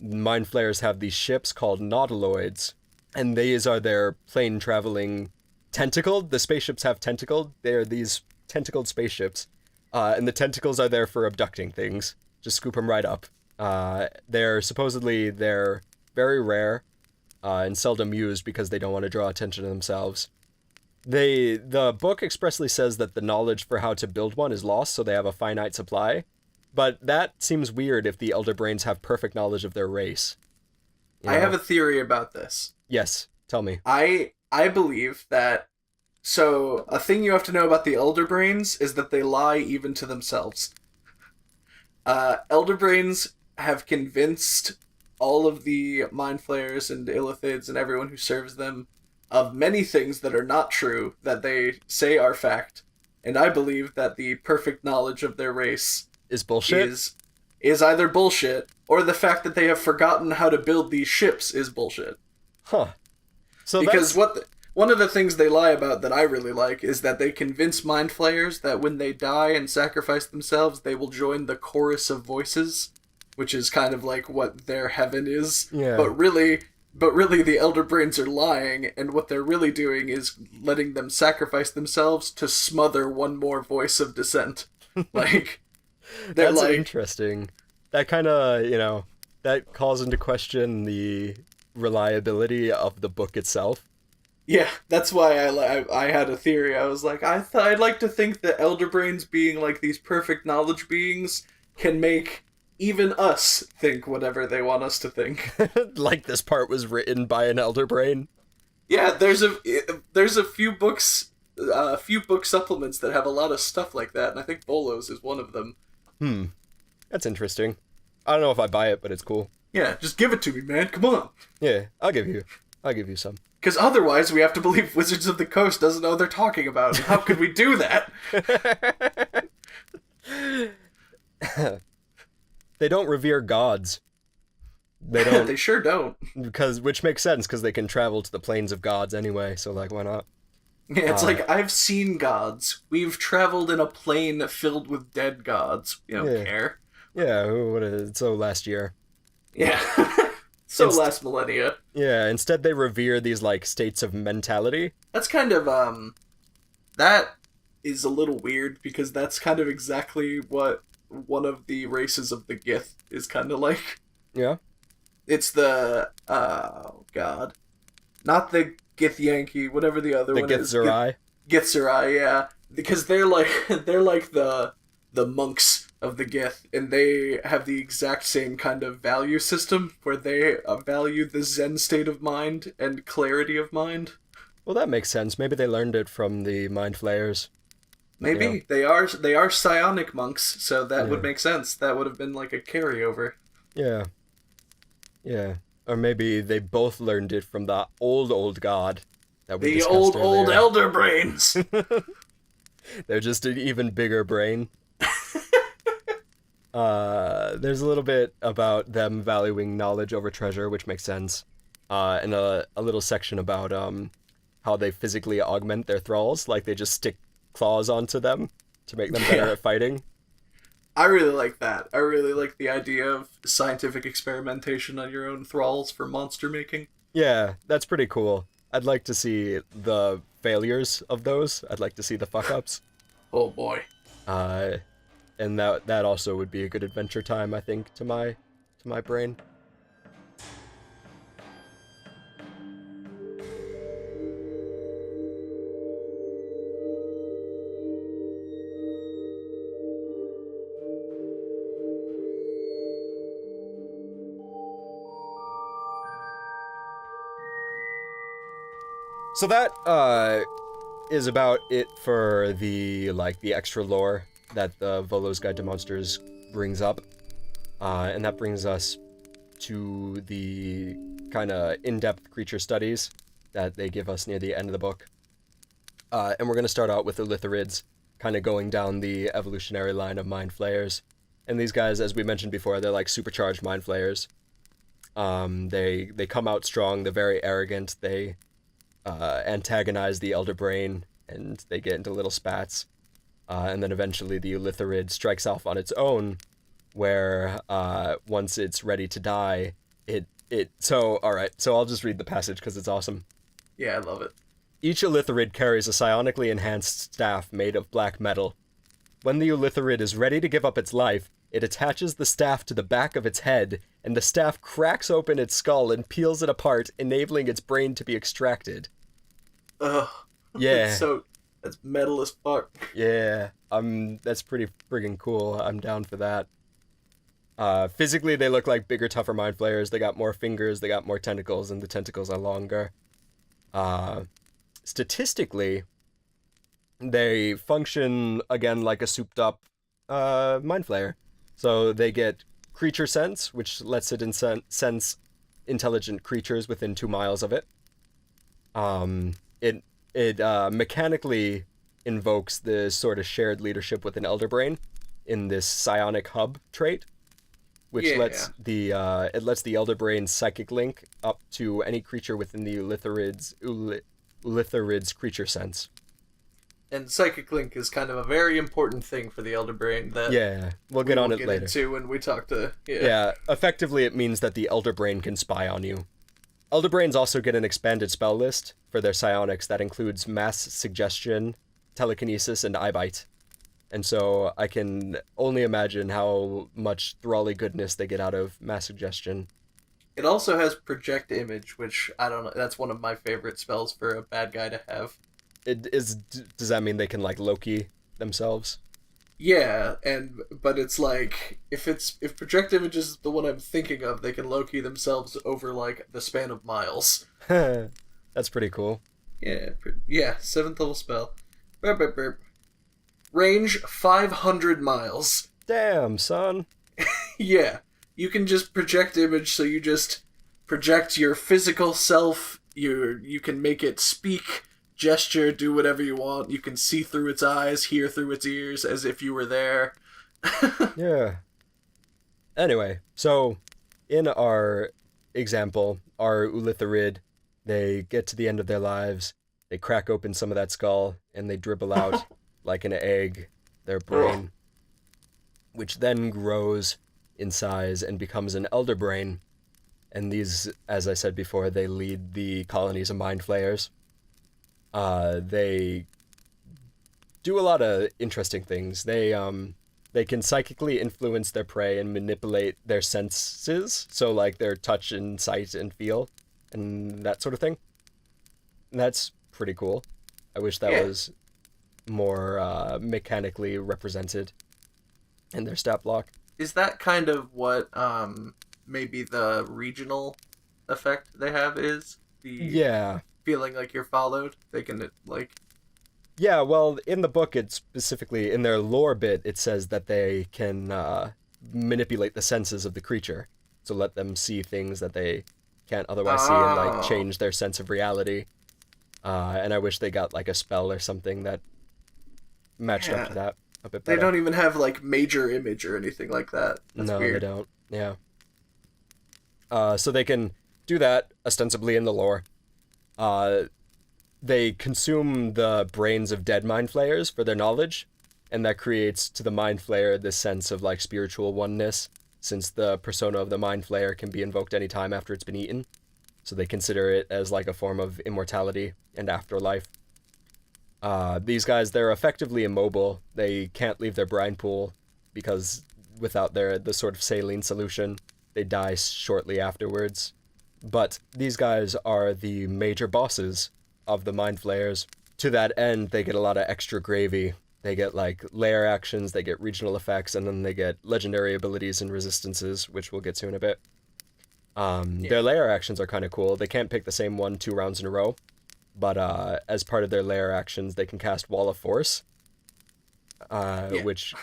Mind Flayers have these ships called nautiloids, and these are their plane-traveling tentacled. The spaceships have tentacled. They're these tentacled spaceships, and the tentacles are there for abducting things. Just scoop them right up. They're very rare, and seldom used because they don't want to draw attention to themselves. The book expressly says that the knowledge for how to build one is lost, so they have a finite supply. But that seems weird if the Elder Brains have perfect knowledge of their race. I have a theory about this. Yes, tell me. I believe that... So, a thing you have to know about the Elder Brains is that they lie even to themselves. Elder Brains have convinced all of the Mind Flayers and Illithids and everyone who serves them of many things that are not true, that they say are fact. And I believe that the perfect knowledge of their race is bullshit. Is either bullshit, or the fact that they have forgotten how to build these ships is bullshit. Huh. So because one of the things they lie about that I really like is that they convince Mind Flayers that when they die and sacrifice themselves, they will join the chorus of voices, which is kind of like what their heaven is. Yeah. But really the Elder Brains are lying, and what they're really doing is letting them sacrifice themselves to smother one more voice of dissent. Like, they're that's like... interesting. That kind of, that calls into question the reliability of the book itself. Yeah, that's why I had a theory. I was like, I'd like to think that Elder Brains being like these perfect knowledge beings can make even us think whatever they want us to think. Like this part was written by an Elder Brain. Yeah, there's a few books, book supplements that have a lot of stuff like that, and I think Volo's is one of them. That's interesting. I don't know if I buy it, but it's cool. Yeah, just give it to me, man. Come on. Yeah, I'll give you some. Because otherwise, we have to believe Wizards of the Coast doesn't know what they're talking about. How could we do that? They don't revere gods. They don't. They sure don't. Which makes sense, because they can travel to the planes of gods anyway, so, like, why not? Yeah, it's like, I've seen gods. We've traveled in a plane filled with dead gods. You don't care. Yeah, so last year. Yeah. Last millennia. Yeah, instead they revere these, like, states of mentality. That's kind of, that is a little weird, because that's kind of exactly what one of the races of the Gith is kind of like. Yeah? It's the, oh god. Not the Gith-Yankee, whatever the other one is. Gith-Zerai, yeah. Because they're like the monks of the Gith, and they have the exact same kind of value system, where they value the Zen state of mind and clarity of mind. Well, that makes sense. Maybe they learned it from the Mind Flayers. Maybe. They are psionic monks, so that would make sense. That would have been like a carryover. Yeah. Yeah. Or maybe they both learned it from the old god, that we The discussed old earlier. elder brains. They're just an even bigger brain. There's a little bit about them valuing knowledge over treasure, which makes sense. And a little section about how they physically augment their thralls, like they just stick claws onto them to make them better at fighting. I really like that. I really like the idea of scientific experimentation on your own thralls for monster making. Yeah, that's pretty cool. I'd like to see the failures of those. I'd like to see the fuck-ups. Oh boy. And that also would be a good adventure time, I think, to my brain. So that is about it for the extra lore that the Volo's Guide to Monsters brings up. And that brings us to the kind of in-depth creature studies that they give us near the end of the book. And we're going to start out with the Lithurids, kind of going down the evolutionary line of Mind Flayers. And these guys, as we mentioned before, they're like supercharged Mind Flayers. They come out strong, they're very arrogant, they antagonize the Elder Brain, and they get into little spats. And then eventually the Lithurid strikes off on its own, where once it's ready to die, so I'll just read the passage because it's awesome. Yeah, I love it. Each Elithurid carries a psionically enhanced staff made of black metal. When the Elithurid is ready to give up its life, it attaches the staff to the back of its head, and the staff cracks open its skull and peels it apart, enabling its brain to be extracted. Ugh. Yeah. That's metal as fuck. Yeah. That's pretty friggin' cool. I'm down for that. Physically, they look like bigger, tougher Mind Flayers. They got more fingers, they got more tentacles, and the tentacles are longer. Statistically, they function, again, like a souped-up Mind Flayer. So they get creature sense, which lets it sense intelligent creatures within 2 miles of it. It mechanically invokes the sort of shared leadership with an Elder Brain in this psionic hub trait, which lets the Elder Brain psychic link up to any creature within the Lithurid's creature sense. And psychic link is kind of a very important thing for the Elder Brain that we'll get on it later. Into when we talk to Effectively it means that the Elder Brain can spy on you. Elder Brains also get an expanded spell list for their psionics that includes mass suggestion, telekinesis, and eye bite. And so I can only imagine how much thrally goodness they get out of mass suggestion. It also has project image, which I don't know, that's one of my favorite spells for a bad guy to have. Does that mean they can, like, Loki themselves? Yeah, but it's like if project image is the one I'm thinking of, they can Loki themselves over like the span of miles. That's pretty cool. Yeah, 7th level spell. Burp, burp, burp. Range 500 miles. Damn, son. Yeah, you can just project image, so you just project your physical self. You can make it speak, gesture, do whatever you want. You can see through its eyes, hear through its ears, as if you were there. Yeah. Anyway, so in our example, our Ulithurid, they get to the end of their lives, they crack open some of that skull, and they dribble out, like an egg, their brain, which then grows in size and becomes an Elder Brain. And these, as I said before, they lead the colonies of Mind Flayers. They do a lot of interesting things. They can psychically influence their prey and manipulate their senses, so like their touch and sight and feel and that sort of thing. And that's pretty cool. I wish that was more mechanically represented in their stat block. Is that kind of what maybe the regional effect they have is? Feeling like you're followed? They can, like... Yeah, well, in the book, it's specifically, in their lore bit, it says that they can manipulate the senses of the creature. So let them see things that they can't otherwise see and, like, change their sense of reality. And I wish they got like a spell or something that matched up to Yeah. that a bit They better. don't even have like major image or anything like that. That's No, they weird. don't. Yeah. So they can do that ostensibly in the lore. Uh, they consume the brains of dead mind flayers for their knowledge, and that creates to the mind flayer this sense of like spiritual oneness, since the persona of the mind flayer can be invoked anytime after it's been eaten. So they consider it as like a form of immortality and afterlife. These guys, they're effectively immobile. They can't leave their brine pool because without the sort of saline solution, they die shortly afterwards. But these guys are the major bosses of the Mind Flayers. To that end, they get a lot of extra gravy. They get like layer actions, they get regional effects, and then they get legendary abilities and resistances, which we'll get to in a bit. Their Yeah. layer actions are kind of cool. They can't pick the same one 2 rounds in a row, but as part of their layer actions, they can cast Wall of Force, Yeah. which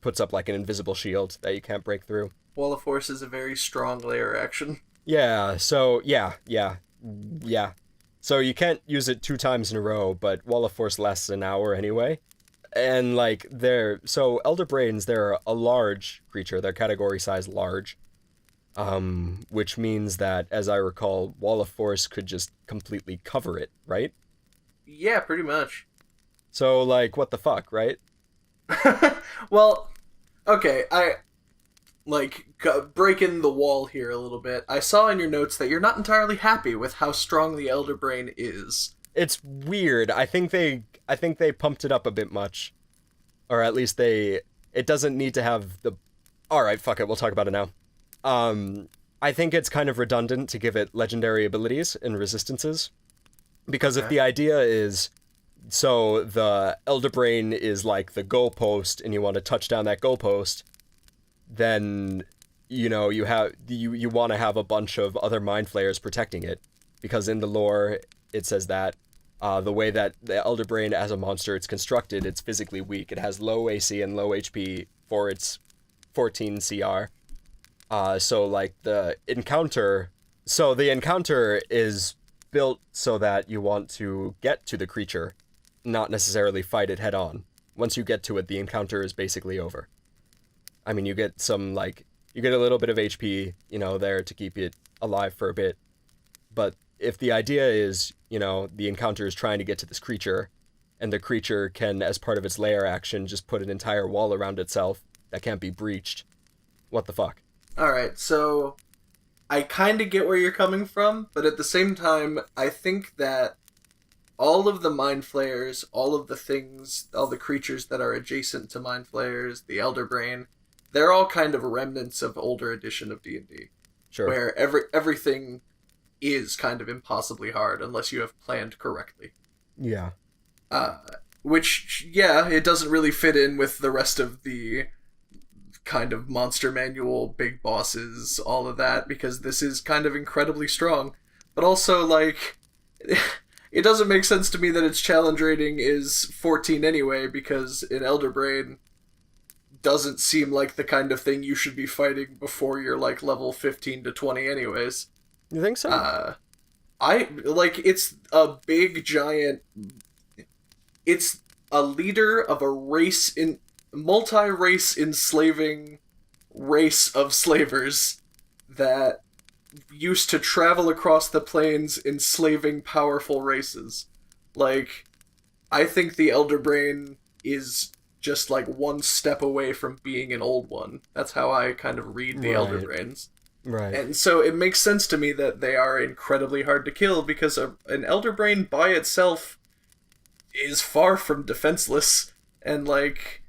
puts up like an invisible shield that you can't break through. Wall of Force is a very strong layer action. Yeah, so yeah. So you can't use it 2 times in a row, but Wall of Force lasts an hour anyway. And like Elder Brains, they're a large creature. They're category size large. Which means that, as I recall, Wall of Force could just completely cover it, right? Yeah, pretty much. So like what the fuck, right? Well, okay, I breaking the wall here a little bit. I saw in your notes that you're not entirely happy with how strong the Elder Brain is. It's weird. I think they pumped it up a bit much. Or at least it doesn't need to have the all right, fuck it, we'll talk about it now. I think it's kind of redundant to give it legendary abilities and resistances. Because if Okay. the idea is so the Elder Brain is like the goalpost and you want to touch down that goalpost, then you want to have a bunch of other mind flayers protecting it. Because in the lore it says that the way that the Elder Brain as a monster it's constructed, it's physically weak. It has low AC and low HP for its 14 CR. So like the encounter is built so that you want to get to the creature, not necessarily fight it head on. Once you get to it, the encounter is basically over. I mean, you get a little bit of HP, there to keep it alive for a bit. But if the idea is, the encounter is trying to get to this creature, and the creature can, as part of its layer action, just put an entire wall around itself that can't be breached, what the fuck? All right, so I kind of get where you're coming from, but at the same time, I think that all of the Mind Flayers, all of the things, all the creatures that are adjacent to Mind Flayers, the Elder Brain, they're all kind of remnants of older edition of D&D, Sure. where everything is kind of impossibly hard unless you have planned correctly. Yeah. Uh, which, yeah, it doesn't really fit in with the rest of the kind of monster manual, big bosses, all of that, because this is kind of incredibly strong. But also, like, it doesn't make sense to me that its challenge rating is 14 anyway, because an Elder Brain doesn't seem like the kind of thing you should be fighting before you're, like, level 15 to 20 anyways. You think so? It's a big, giant... It's a leader of a multi-race enslaving race of slavers that used to travel across the plains enslaving powerful races. Like, I think the Elder Brain is just like one step away from being an old one. That's how I kind of read the Elder Right. Brains. Right. And so it makes sense to me that they are incredibly hard to kill because an Elder Brain by itself is far from defenseless. And, like,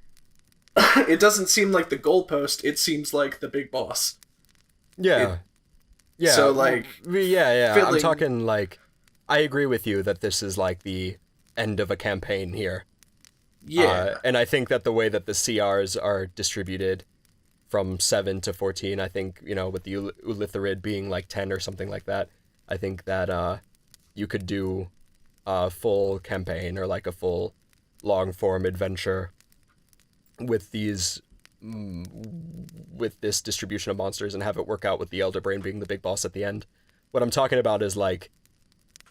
it doesn't seem like the goalpost, it seems like the big boss. Yeah. Yeah. So, like, yeah. I'm filling- talking like I agree with you that this is like the end of a campaign here. Yeah. And I think that the way that the CRs are distributed from 7 to 14, I think, with the Ulitharid being like 10 or something like that, I think that you could do a full campaign or like a full long form adventure with with this distribution of monsters and have it work out with the Elder Brain being the big boss at the end. What I'm talking about is like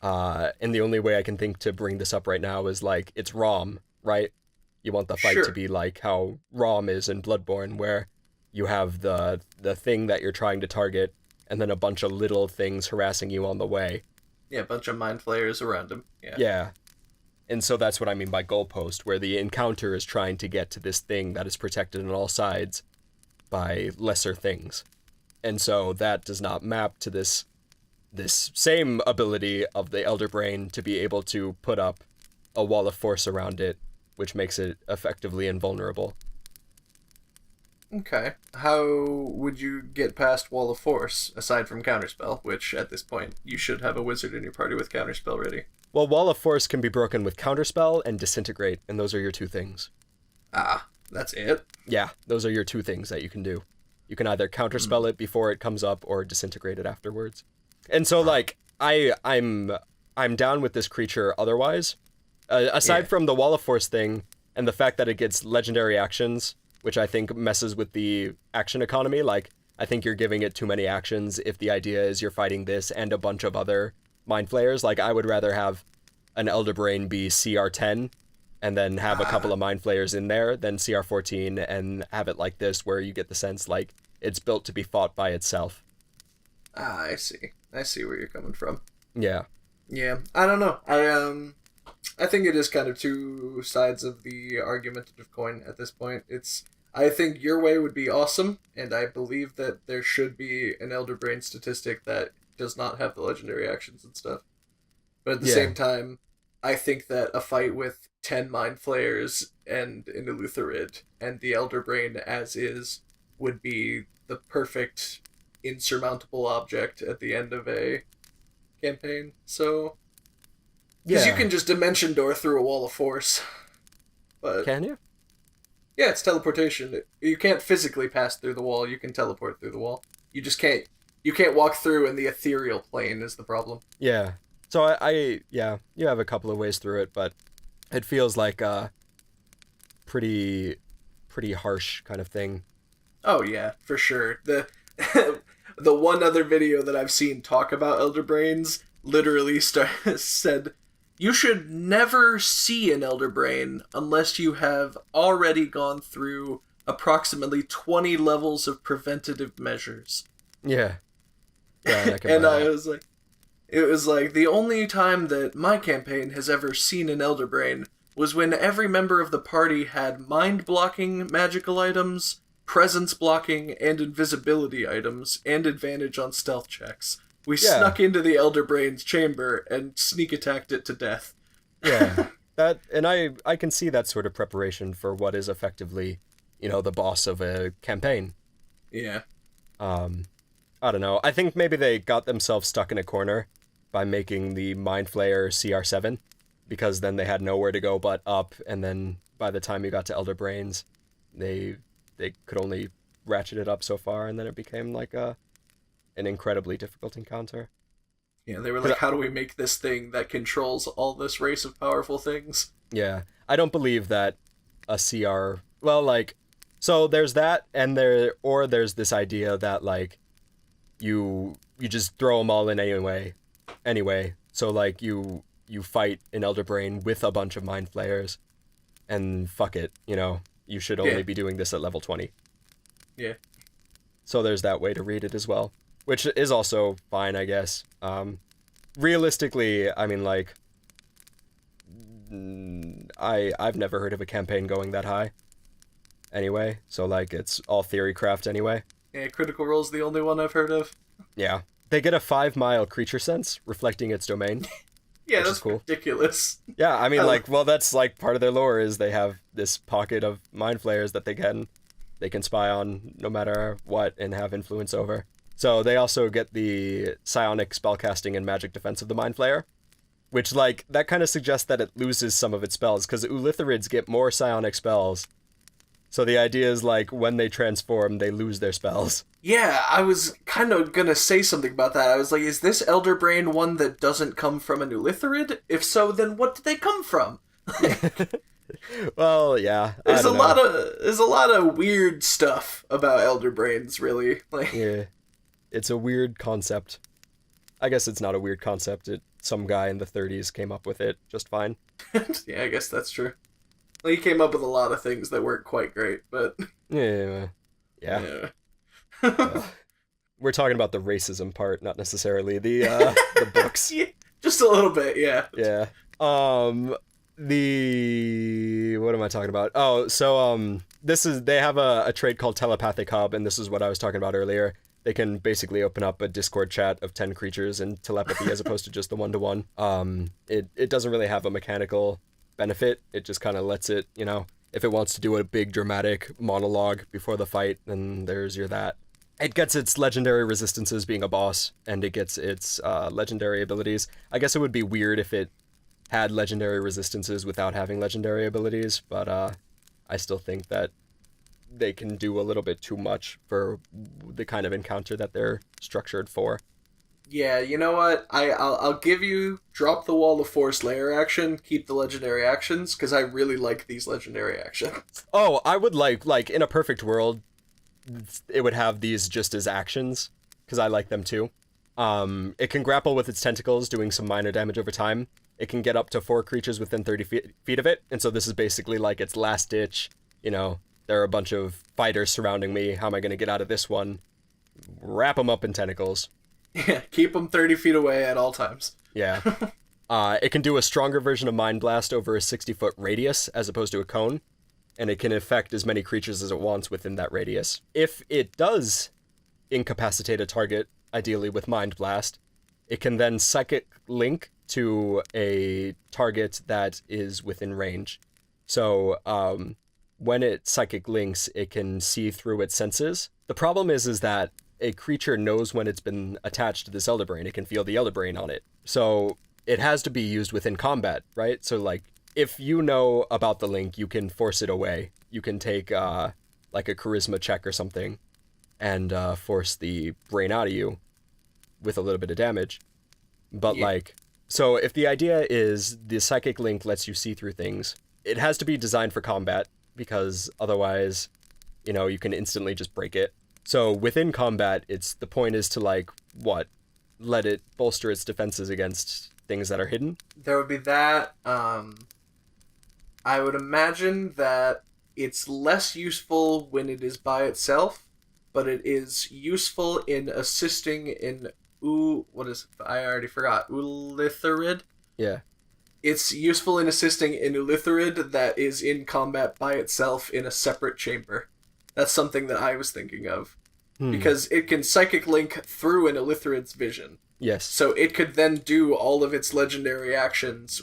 And the only way I can think to bring this up right now is like it's ROM, right? You want the fight Sure. to be like how ROM is in Bloodborne, where you have the thing that you're trying to target, and then a bunch of little things harassing you on the way. Yeah, a bunch of mind flayers around him. Yeah. Yeah. And so that's what I mean by goalpost, where the encounter is trying to get to this thing that is protected on all sides by lesser things. And so that does not map to this same ability of the Elder Brain to be able to put up a wall of force around it, which makes it effectively invulnerable. Okay. How would you get past Wall of Force, aside from Counterspell, which, at this point, you should have a wizard in your party with Counterspell ready? Well, Wall of Force can be broken with Counterspell and Disintegrate, and those are your two things. Ah, that's it? Yeah, those are your two things that you can do. You can either Counterspell it before it comes up or Disintegrate it afterwards. And so, like, I'm down with this creature otherwise. Aside from the Wall of Force thing, and the fact that it gets legendary actions, which I think messes with the action economy. Like, I think you're giving it too many actions if the idea is you're fighting this and a bunch of other Mind Flayers. Like, I would rather have an Elder Brain be CR10 and then have a couple of Mind Flayers in there than CR14 and have it like this, where you get the sense, like, it's built to be fought by itself. Ah, I see. I see where you're coming from. Yeah. Yeah, I don't know. I think it is kind of two sides of the argumentative coin at this point. I think your way would be awesome, and I believe that there should be an Elder Brain statistic that does not have the legendary actions and stuff. But at the same time, I think that a fight with 10 Mind Flayers and an Eleutherid and the Elder Brain as is would be the perfect insurmountable object at the end of a campaign. So, because you can just dimension door through a wall of force. But Can you? yeah, it's teleportation. You can't physically pass through the wall. You can teleport through the wall. You just can't. You can't walk through in the ethereal plane is the problem. Yeah. So yeah, you have a couple of ways through it, but it feels like a pretty harsh kind of thing. Oh yeah, for sure. The the one other video that I've seen talk about Elder Brains literally said, you should never see an Elder Brain unless you have already gone through approximately 20 levels of preventative measures. Yeah. Yeah, And it was like, the only time that my campaign has ever seen an Elder Brain was when every member of the party had mind-blocking magical items, presence blocking, and invisibility items, and advantage on stealth checks. We snuck into the Elder Brain's chamber and sneak attacked it to death. Yeah. And I can see that sort of preparation for what is effectively, the boss of a campaign. Yeah. I don't know. I think maybe they got themselves stuck in a corner by making the Mind Flayer CR7, because then they had nowhere to go but up, and then by the time you got to Elder Brains, they could only ratchet it up so far, and then it became like an incredibly difficult encounter. Yeah, they were like, how do we make this thing that controls all this race of powerful things? Yeah. I don't believe that a CR... Well, like... So there's that, and there's this idea that, like, you just throw them all in anyway. So, like, you fight an Elder Brain with a bunch of Mind Flayers, and fuck it, you should only be doing this at level 20. Yeah. So there's that way to read it as well, which is also fine, I guess. Realistically, I mean, like, I've never heard of a campaign going that high. Anyway, so, like, it's all theory craft anyway. Yeah, Critical Role's the only one I've heard of. Yeah. They get a 5-mile creature sense, reflecting its domain. Yeah, that's cool. Ridiculous. Yeah, I mean, that's, like, part of their lore is they have this pocket of Mind Flayers that they can spy on no matter what and have influence over. So they also get the psionic spellcasting and magic defense of the Mind Flayer, which, like, that kind of suggests that it loses some of its spells, because Eleutherids get more psionic spells. So the idea is, like, when they transform, they lose their spells. Yeah, I was kind of gonna say something about that. I was like, is this Elder Brain one that doesn't come from an Eleutherid? If so, then what did they come from? Well, yeah. There's a lot of weird stuff about Elder Brains, really. Like, yeah. It's a weird concept. I guess it's not a weird concept. some guy in the 30s came up with it just fine. Yeah, I guess that's true. Well, he came up with a lot of things that weren't quite great, but Yeah. yeah. Well, we're talking about the racism part, not necessarily the books. Yeah, just a little bit, yeah. Yeah. The what am I talking about? Oh, so they have a trait called telepathic hub, and this is what I was talking about earlier. They can basically open up a Discord chat of 10 creatures and telepathy as opposed to just the 1-to-1. It doesn't really have a mechanical benefit. It just kind of lets it, if it wants to do a big dramatic monologue before the fight, then there's your that. It gets its legendary resistances being a boss, and it gets its legendary abilities. I guess it would be weird if it had legendary resistances without having legendary abilities, but I still think that they can do a little bit too much for the kind of encounter that they're structured for. Yeah, you know what? I'll give you drop the wall of force layer action, keep the legendary actions, because I really like these legendary actions. Oh, I would like in a perfect world, it would have these just as actions, because I like them too. It can grapple with its tentacles, doing some minor damage over time. It can get up to 4 creatures within 30 feet of it, and so this is basically like its last ditch, there are a bunch of fighters surrounding me. How am I going to get out of this one? Wrap them up in tentacles. Yeah, keep them 30 feet away at all times. Yeah. It can do a stronger version of Mind Blast over a 60-foot radius as opposed to a cone, and it can affect as many creatures as it wants within that radius. If it does incapacitate a target, ideally with Mind Blast, it can then Psychic Link to a target that is within range. So, when it Psychic Links, it can see through its senses. The problem is that a creature knows when it's been attached to this Elder Brain. It can feel the Elder Brain on it. So it has to be used within combat, right? So, like, if you know about the link, you can force it away. You can take, like, a charisma check or something and force the brain out of you with a little bit of damage. But, so if the idea is the Psychic Link lets you see through things, it has to be designed for combat, because otherwise, you can instantly just break it. So within combat, the point is to let it bolster its defenses against things that are hidden. There would be that. I would imagine that it's less useful when it is by itself, but it is useful in assisting in what is it? I already forgot. Ulitharid? Yeah. It's useful in assisting in Ulitharid that is in combat by itself in a separate chamber. That's something that I was thinking of. Because it can Psychic Link through an Ulitharid's vision. Yes. So it could then do all of its legendary actions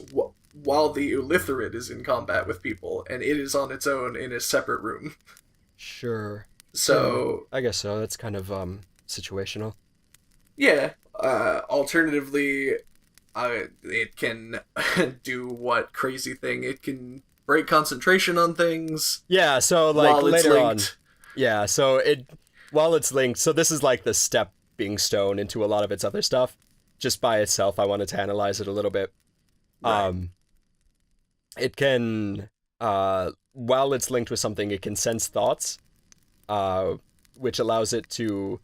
while the Ulitharid is in combat with people, and it is on its own in a separate room. Sure. So... I guess so. That's kind of situational. Yeah. Alternatively... it can do what crazy thing? It can break concentration on things. Yeah, so later on. Yeah, so while it's linked, so this is like the stepping stone into a lot of its other stuff. Just by itself, I wanted to analyze it a little bit. Right. It can, while it's linked with something, it can sense thoughts, which allows it to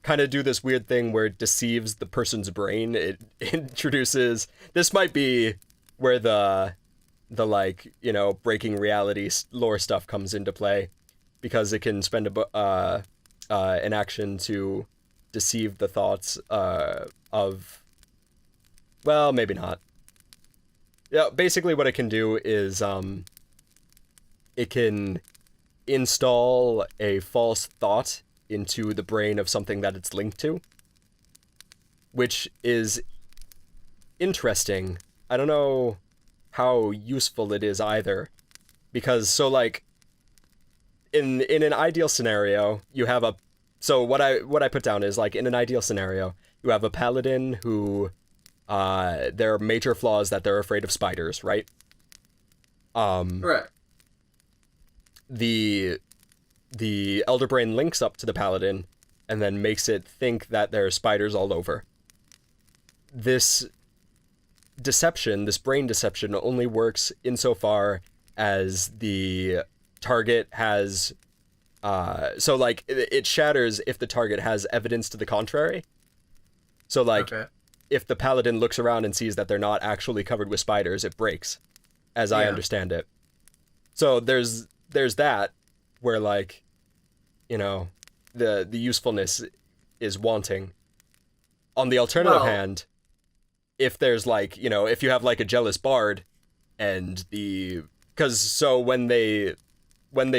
kind of do this weird thing where it deceives the person's brain. It introduces... This might be where the breaking reality lore stuff comes into play, because it can spend an action to deceive the thoughts of... Well, maybe not. Yeah, basically what it can do is it can install a false thought into the brain of something that it's linked to, which is interesting. I don't know how useful it is either, because in an ideal scenario, you have what I put down is, in an ideal scenario, you have a paladin who their major flaw is that they're afraid of spiders, right? Right. The Elder Brain links up to the paladin and then makes it think that there are spiders all over. This brain deception, only works insofar as the target has... it shatters if the target has evidence to the contrary. So, okay. if the paladin looks around and sees that they're not actually covered with spiders, it breaks, as I understand it. So there's that, where, like, you know, the usefulness is wanting. On the alternative hand, if there's, like, you know, if you have, like, a jealous bard, and because so when they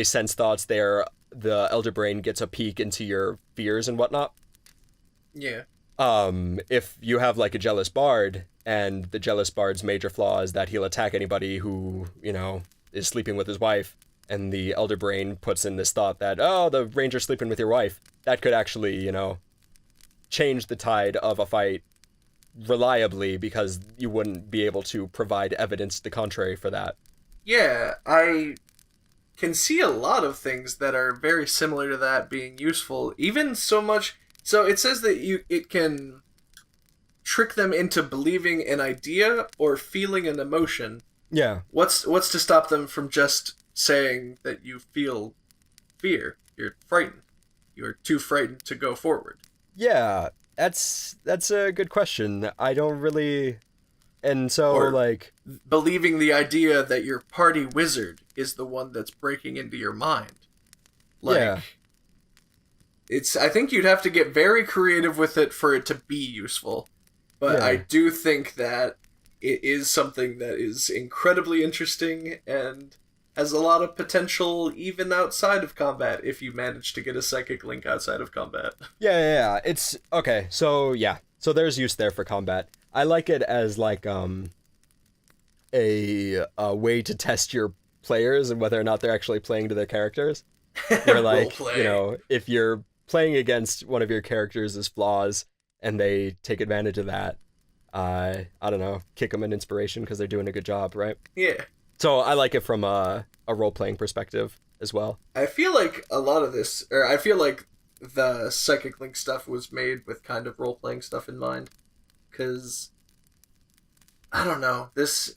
sense thoughts, the elder brain gets a peek into your fears and whatnot. Yeah. If you have, like, a jealous bard, and the jealous bard's major flaw is that he'll attack anybody who, you know, is sleeping with his wife, and the elder brain puts in this thought that, oh, the ranger's sleeping with your wife, that could actually, you know, change the tide of a fight reliably, because you wouldn't be able to provide evidence to the contrary for that. Yeah, I can see a lot of things that are very similar to that being useful, even so much. So it says that it can trick them into believing an idea or feeling an emotion. Yeah. What's to stop them from just saying that you feel fear? You're frightened. You're too frightened to go forward. Yeah, that's a good question. I don't really... And so, or like... believing the idea that your party wizard is the one that's breaking into your mind. Like, yeah. I think you'd have to get very creative with it for it to be useful. But I do think that it is something that is incredibly interesting and has a lot of potential even outside of combat if you manage to get a psychic link outside of combat. Yeah. It's... Okay, so, yeah. So there's use there for combat. I like it as, like, a way to test your players and whether or not they're actually playing to their characters. Where, like, you know, if you're playing against one of your characters' flaws and they take advantage of that, I don't know, kick them an inspiration because they're doing a good job, right? Yeah. So I like it from a role-playing perspective as well. I feel like a lot of this, or I feel like the Psychic Link stuff was made with kind of role-playing stuff in mind. Because, I don't know, it's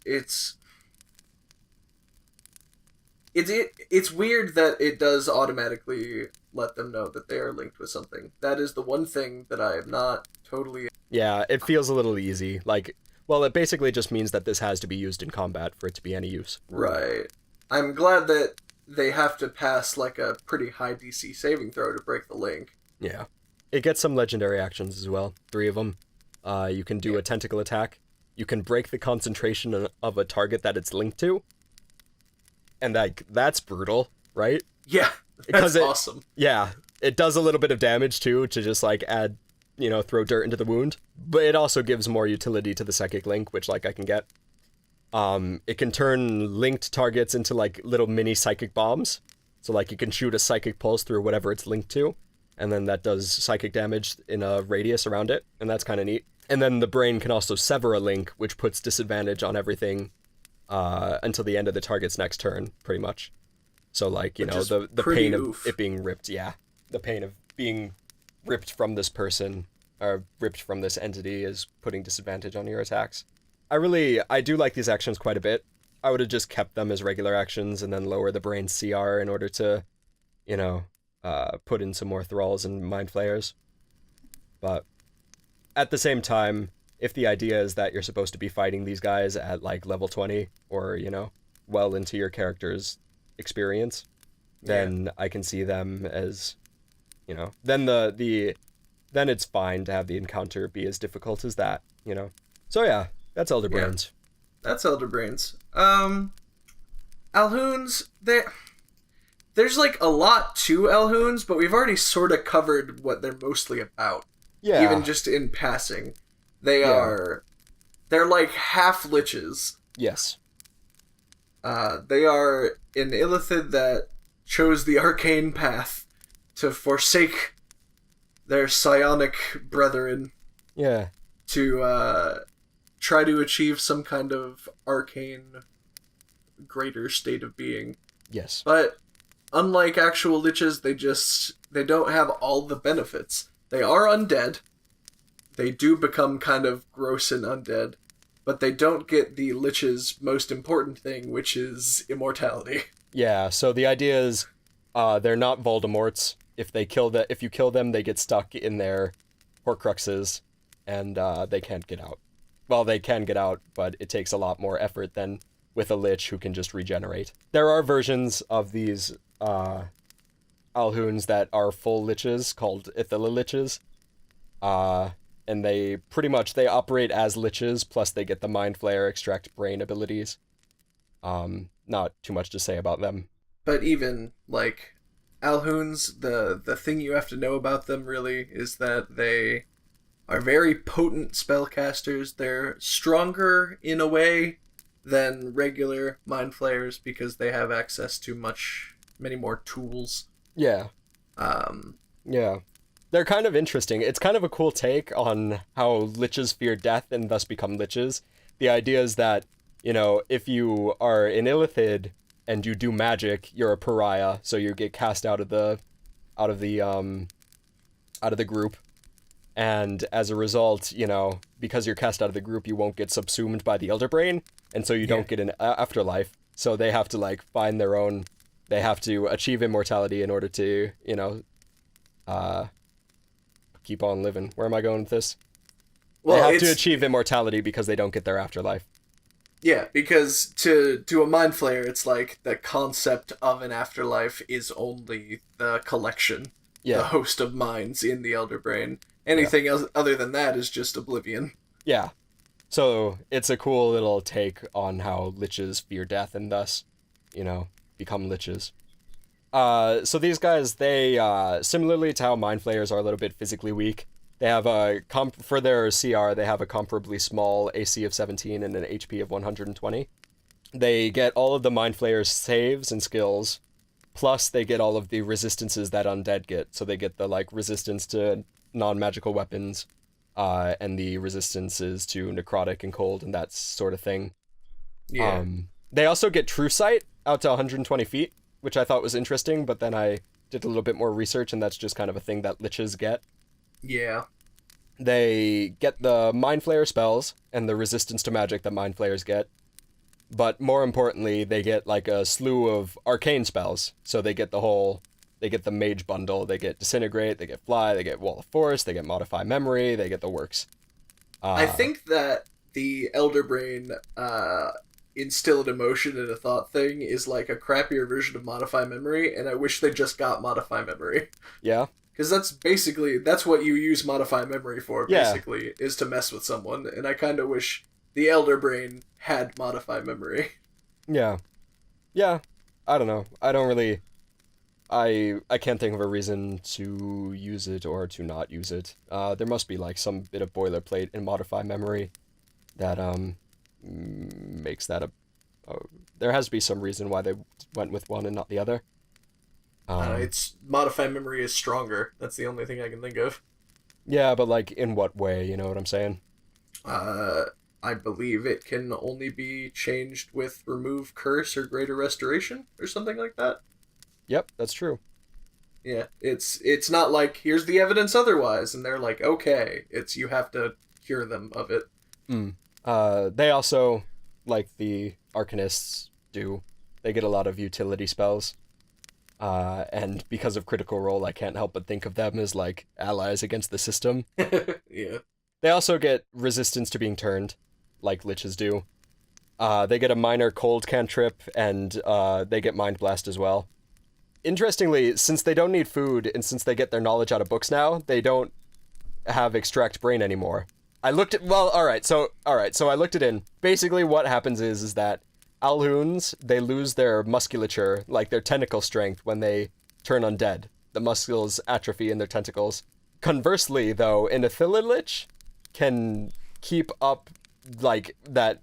weird that it does automatically let them know that they are linked with something. That is the one thing that I am not totally... Yeah, it feels a little easy. Like, well, it basically just means that this has to be used in combat for it to be any use. Right. I'm glad that they have to pass, like, a pretty high DC saving throw to break the link. Yeah. It gets some legendary actions as well. 3 of them. You can do a tentacle attack. You can break the concentration of a target that it's linked to. And that's brutal, right? Yeah, that's awesome. Yeah, it does a little bit of damage, too, to just, like, add, you know, throw dirt into the wound. But it also gives more utility to the Psychic Link, which, like, I can get. It can turn linked targets into, like, little mini psychic bombs. So, like, you can shoot a psychic pulse through whatever it's linked to, and then that does psychic damage in a radius around it, and that's kind of neat. And then the brain can also sever a link, which puts disadvantage on everything until the end of the target's next turn, pretty much. So, like, you know, the pain of it being ripped, the pain of being ripped from this person, or ripped from this entity, is putting disadvantage on your attacks. I do like these actions quite a bit. I would have just kept them as regular actions and then lower the brain's CR in order to, you know, put in some more thralls and mind flayers. But at the same time, if the idea is that you're supposed to be fighting these guys at, like, level 20, or, you know, well into your character's experience, then I can see them as, you know, then then it's fine to have the encounter be as difficult as that, you know. So yeah, that's Elder Brains. That's Elder Brains. Alhoons, there's, like, a lot to Alhoons, but we've already sort of covered what they're mostly about. Yeah. Even just in passing. They're like half liches. Yes. They are an illithid that chose the arcane path to forsake their psionic brethren. Yeah. To try to achieve some kind of arcane greater state of being. Yes. But unlike actual liches, they don't have all the benefits. They are undead. They do become kind of gross and undead, but they don't get the lich's most important thing, which is immortality. Yeah, so the idea is they're not Voldemorts. If you kill them, they get stuck in their Horcruxes, and they can't get out. Well, they can get out, but it takes a lot more effort than with a lich who can just regenerate. There are versions of these Alhoons that are full liches called Ithila liches. And they operate as liches, plus they get the Mind Flayer extract brain abilities. Not too much to say about them. But even, like, Alhoons, the thing you have to know about them, really, is that they are very potent spellcasters. They're stronger, in a way, than regular Mind Flayers, because they have access to many more tools. Yeah. Yeah. They're kind of interesting. It's kind of a cool take on how liches fear death and thus become liches. The idea is that, you know, if you are an illithid and you do magic, you're a pariah, so you get cast out of the group. And as a result, you know, because you're cast out of the group, you won't get subsumed by the Elder Brain, and so you don't get an afterlife. So they have to, like, find their own... They have to achieve immortality in order to, you know, keep on living. Where am I going with this? Well, they have to achieve immortality because they don't get their afterlife. Yeah, because to a Mind Flayer, it's like the concept of an afterlife is only the collection, the host of minds in the Elder Brain. Anything else other than that is just oblivion. Yeah. So it's a cool little take on how liches fear death and thus, you know, become liches. So these guys, they, similarly to how Mind Flayers are a little bit physically weak, they have for their CR, they have a comparably small AC of 17 and an HP of 120. They get all of the Mind Flayer's saves and skills, plus they get all of the resistances that undead get. So they get the, like, resistance to non-magical weapons, and the resistances to necrotic and cold and that sort of thing. Yeah. They also get True Sight out to 120 feet, which I thought was interesting, but then I did a little bit more research, and that's just kind of a thing that liches get. Yeah. They get the Mind Flayer spells and the resistance to magic that Mind Flayers get, but more importantly, they get, like, a slew of arcane spells. So they get the Mage Bundle, they get Disintegrate, they get Fly, they get Wall of Force, they get Modify Memory, they get the works. I think that the Elder Brain Instilled Emotion in a Thought thing is like a crappier version of Modify Memory, and I wish they just got Modify Memory. Yeah? Because that's what you use Modify Memory for, basically, is to mess with someone, and I kind of wish the Elder Brain had Modify Memory. Yeah. Yeah. I don't know. I don't really... I can't think of a reason to use it or to not use it. There must be, like, some bit of boilerplate in Modify Memory that makes that there has to be some reason why they went with one and not the other. It's Modify Memory is stronger. That's the only thing I can think of. Yeah, but, like, in what way? You know what I'm saying? I believe it can only be changed with Remove Curse or Greater Restoration or something like that. Yep, that's true. Yeah, it's not like, here's the evidence otherwise, and they're like, okay, it's you have to cure them of it. They also, like the Arcanists do, they get a lot of utility spells. And because of Critical Role, I can't help but think of them as, like, allies against the system. Yeah. They also get resistance to being turned, like liches do. They get a minor cold cantrip, and they get Mind Blast as well. Interestingly, since they don't need food, and since they get their knowledge out of books now, they don't have Extract Brain anymore. I looked at... Well, alright, so I looked it in. Basically, what happens is that Alhoons, they lose their musculature, like their tentacle strength, when they turn undead. The muscles atrophy in their tentacles. Conversely, though, an Ithila Lich can keep up, like, that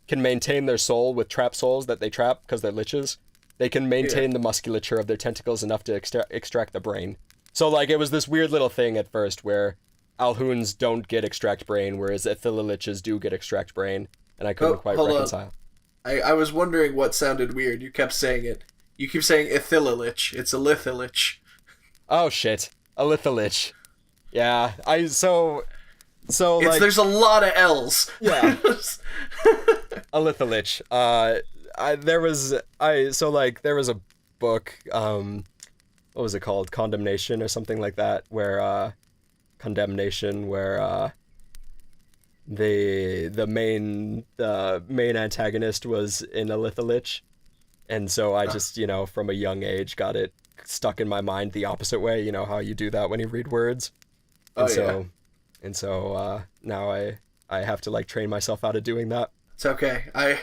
can maintain their soul with trap souls that they trap, because they're liches. They can maintain the musculature of their tentacles enough to extract the brain. So, like, it was this weird little thing at first where Alhoons don't get Extract Brain, whereas Ithila Liches do get Extract Brain, and I couldn't quite reconcile. I was wondering what sounded weird. You kept saying it. You keep saying Ithila Lich. It's a Lithilich. Oh, shit. A Lithilich. Yeah, so like... There's a lot of L's. Yeah. A Lithilich. There was a book, what was it called? Condemnation or something like that, where condemnation where the main antagonist was in a litholich, and so I just from a young age got it stuck in my mind the opposite way. You know how you do that when you read words, and so now I have to like train myself out of doing that. It's okay. I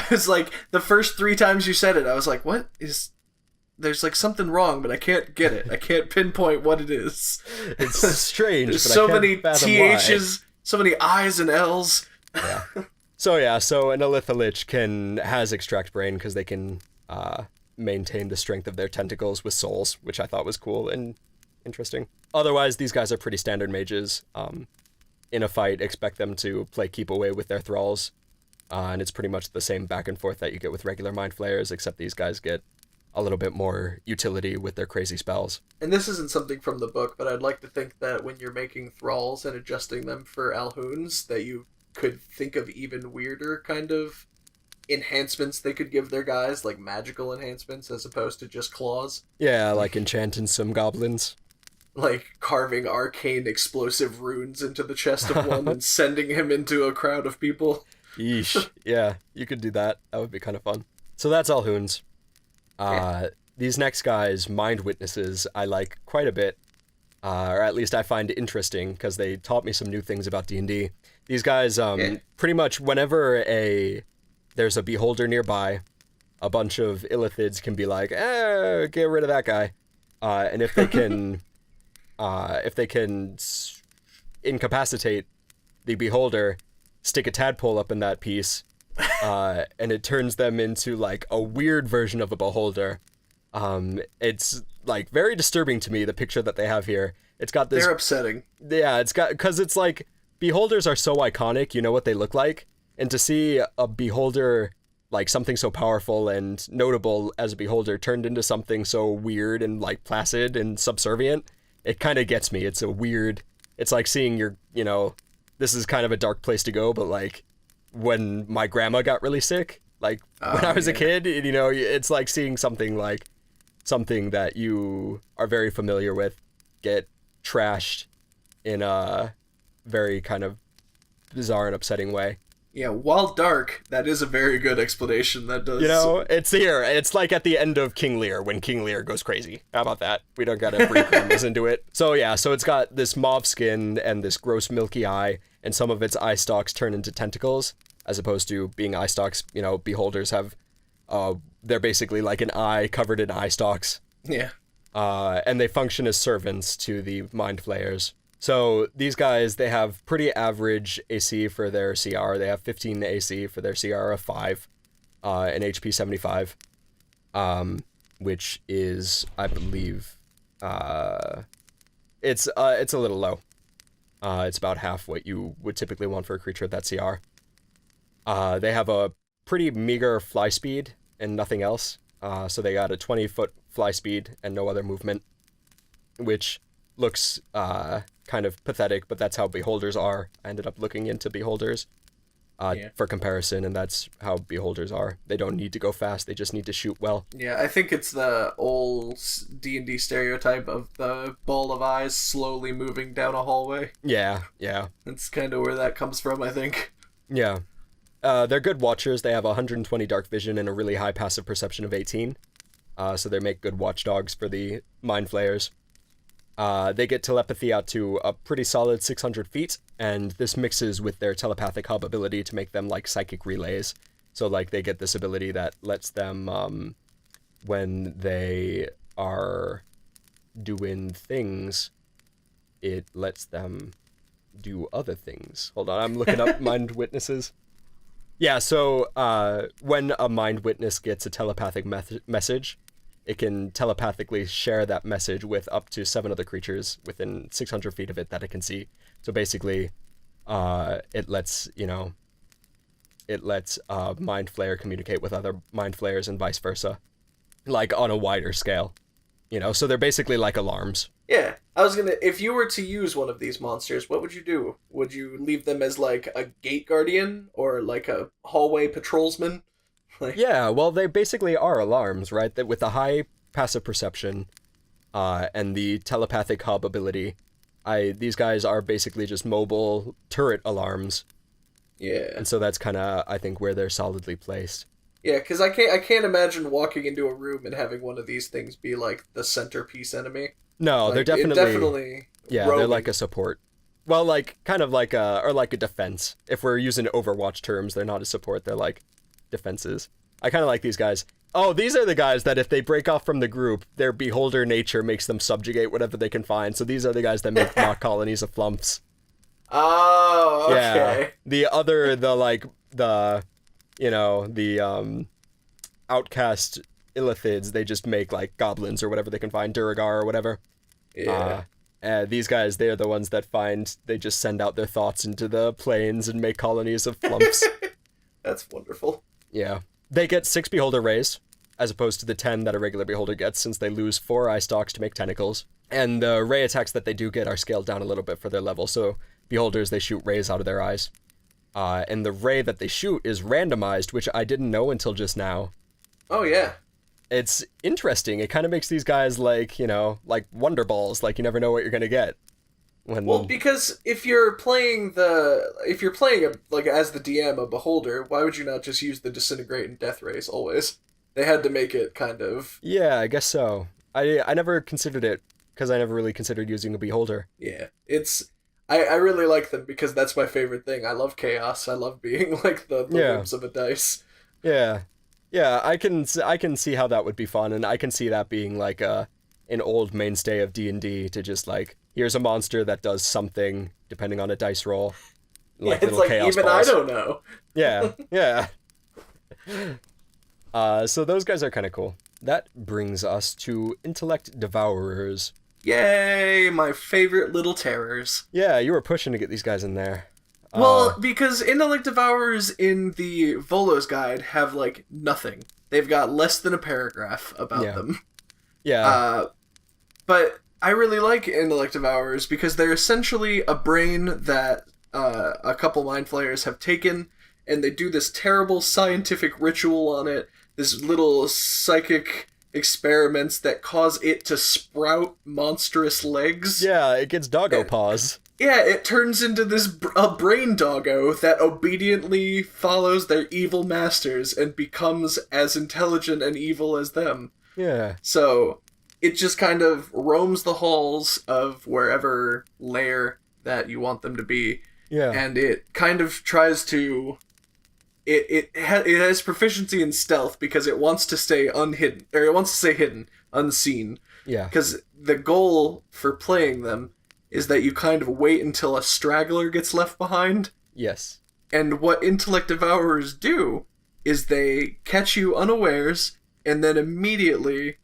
was like, the first 3 times you said it, I was like, what is... There's like something wrong, but I can't get it. I can't pinpoint what it is. It's strange. There's but so I can't many fathom THs, why. so many I's and L's. Yeah. So an Elitholich has extract brain because they can maintain the strength of their tentacles with souls, which I thought was cool and interesting. Otherwise, these guys are pretty standard mages. In a fight, expect them to play keep away with their thralls. And it's pretty much the same back and forth that you get with regular Mind Flayers, except these guys get a little bit more utility with their crazy spells. And this isn't something from the book, but I'd like to think that when you're making thralls and adjusting them for Alhoons, that you could think of even weirder kind of enhancements they could give their guys, like magical enhancements as opposed to just claws. Yeah, like enchanting some goblins. Like carving arcane explosive runes into the chest of one and sending him into a crowd of people. Yeesh. Yeah, you could do that. That would be kind of fun. So that's Alhoons. These next guys, Mind Witnesses, I like quite a bit. Or at least I find interesting, because they taught me some new things about D&D. These guys, pretty much whenever there's a beholder nearby, a bunch of illithids can be like, get rid of that guy. And if they can... incapacitate the beholder, stick a tadpole up in that piece, and it turns them into like a weird version of a beholder. It's like very disturbing to me, the picture that they have here. It's got this... They're upsetting. Yeah, because it's like, beholders are so iconic, you know what they look like, and to see a beholder, like something so powerful and notable as a beholder, turned into something so weird and like placid and subservient, it kind of gets me. It's a weird... It's like seeing your, this is kind of a dark place to go, but like when my grandma got really sick, like when I was a kid, it's like seeing something that you are very familiar with get trashed in a very kind of bizarre and upsetting way. Yeah, while dark, that is a very good explanation. That does... it's here. It's like at the end of King Lear, when King Lear goes crazy. How about that? We don't gotta bring grandmas into it. So it's got this mauve skin and this gross milky eye, and some of its eye stalks turn into tentacles, as opposed to being eye stalks. Beholders have... they're basically like an eye covered in eye stalks. Yeah. And they function as servants to the Mind Flayers. So these guys, they have pretty average AC for their CR. They have 15 AC for their CR of 5, and HP 75, which is, I believe, it's a little low. It's about half what you would typically want for a creature at that CR. They have a pretty meager fly speed and nothing else. So they got a 20-foot fly speed and no other movement, which looks kind of pathetic, but that's how beholders are. I ended up looking into beholders for comparison, and that's how beholders are. They don't need to go fast, they just need to shoot well. Yeah, I think it's the old D&D stereotype of the ball of eyes slowly moving down a hallway. Yeah. That's kind of where that comes from, I think. Yeah. They're good watchers. They have 120 dark vision and a really high passive perception of 18. So they make good watchdogs for the Mind Flayers. They get telepathy out to a pretty solid 600 feet, and this mixes with their telepathic hub ability to make them like psychic relays. So like they get this ability that lets them, when they are doing things, it lets them do other things. Hold on, I'm looking up Mind Witnesses. Yeah, so when a Mind Witness gets a telepathic message, it can telepathically share that message with up to 7 other creatures within 600 feet of it that it can see. So basically, it lets Mind Flayer communicate with other Mind Flayers and vice versa, like on a wider scale. So they're basically like alarms. Yeah, if you were to use one of these monsters, what would you do? Would you leave them as like a gate guardian or like a hallway patrolsman? Yeah, well, they basically are alarms, right? That with the high passive perception, and the telepathic hub ability, These guys are basically just mobile turret alarms, Yeah. and so that's kind of, I think, where they're solidly placed. Yeah, because I can't imagine walking into a room and having one of these things be like the centerpiece enemy. No, they're Like, definitely yeah, they're roaming. like a support. Well, like kind of like a defense. If we're using Overwatch terms, they're not a support. They're like defenses. I kind of like these guys. Oh, these are the guys that if they break off from the group, their beholder nature makes them subjugate whatever they can find. So these are the guys that make mock colonies of flumps. Oh, okay. Yeah. The outcast illithids, they just make like goblins or whatever they can find, Duragar or whatever. Yeah. These guys, they're the ones that they just send out their thoughts into the plains and make colonies of flumps. That's wonderful. Yeah. They get 6 beholder rays, as opposed to the 10 that a regular beholder gets, since they lose 4 eye stalks to make tentacles. And the ray attacks that they do get are scaled down a little bit for their level, so beholders, they shoot rays out of their eyes. And the ray that they shoot is randomized, which I didn't know until just now. Oh, yeah. It's interesting. It kind of makes these guys like Wonder Balls, like you never know what you're going to get. Well, because if you're playing like as the DM a beholder, why would you not just use the disintegrate and death rays always? They had to make it kind of. Yeah, I guess so. I never considered it because I never really considered using a beholder. Yeah, I really like them because that's my favorite thing. I love chaos. I love being like the whims of a dice. Yeah, yeah. I can see how that would be fun, and I can see that being like an old mainstay of D&D to just like, here's a monster that does something depending on a dice roll. Like it's like even balls. I don't know. Yeah, yeah. So those guys are kind of cool. That brings us to Intellect Devourers. Yay, my favorite little terrors. Yeah, you were pushing to get these guys in there. Well, because Intellect Devourers in the Volo's guide have like nothing. They've got less than a paragraph about them. Yeah. But I really like Intellect Devourers because they're essentially a brain that a couple Mind Flayers have taken, and they do this terrible scientific ritual on it, this little psychic experiments that cause it to sprout monstrous legs. Yeah, it gets doggo paws. Yeah, it turns into a brain doggo that obediently follows their evil masters and becomes as intelligent and evil as them. Yeah. So it just kind of roams the halls of wherever lair that you want them to be. Yeah. And it kind of tries to... It has proficiency in stealth because it wants to stay unhidden, or it wants to stay hidden, unseen. Yeah. Because the goal for playing them is that you kind of wait until a straggler gets left behind. Yes. And what Intellect Devourers do is they catch you unawares and then immediately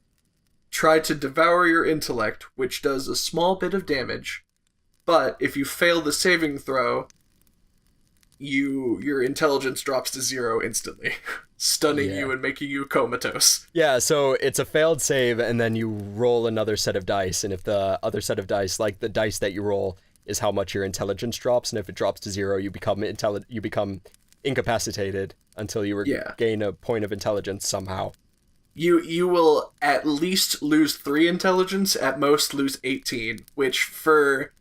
try to devour your intellect, which does a small bit of damage. But if you fail the saving throw, your intelligence drops to 0 instantly, stunning you and making you comatose. Yeah, so it's a failed save, and then you roll another set of dice, and if the other set of dice, like the dice that you roll, is how much your intelligence drops, and if it drops to 0, you become incapacitated until you gain a point of intelligence somehow. You will at least lose 3 intelligence, at most lose 18, which for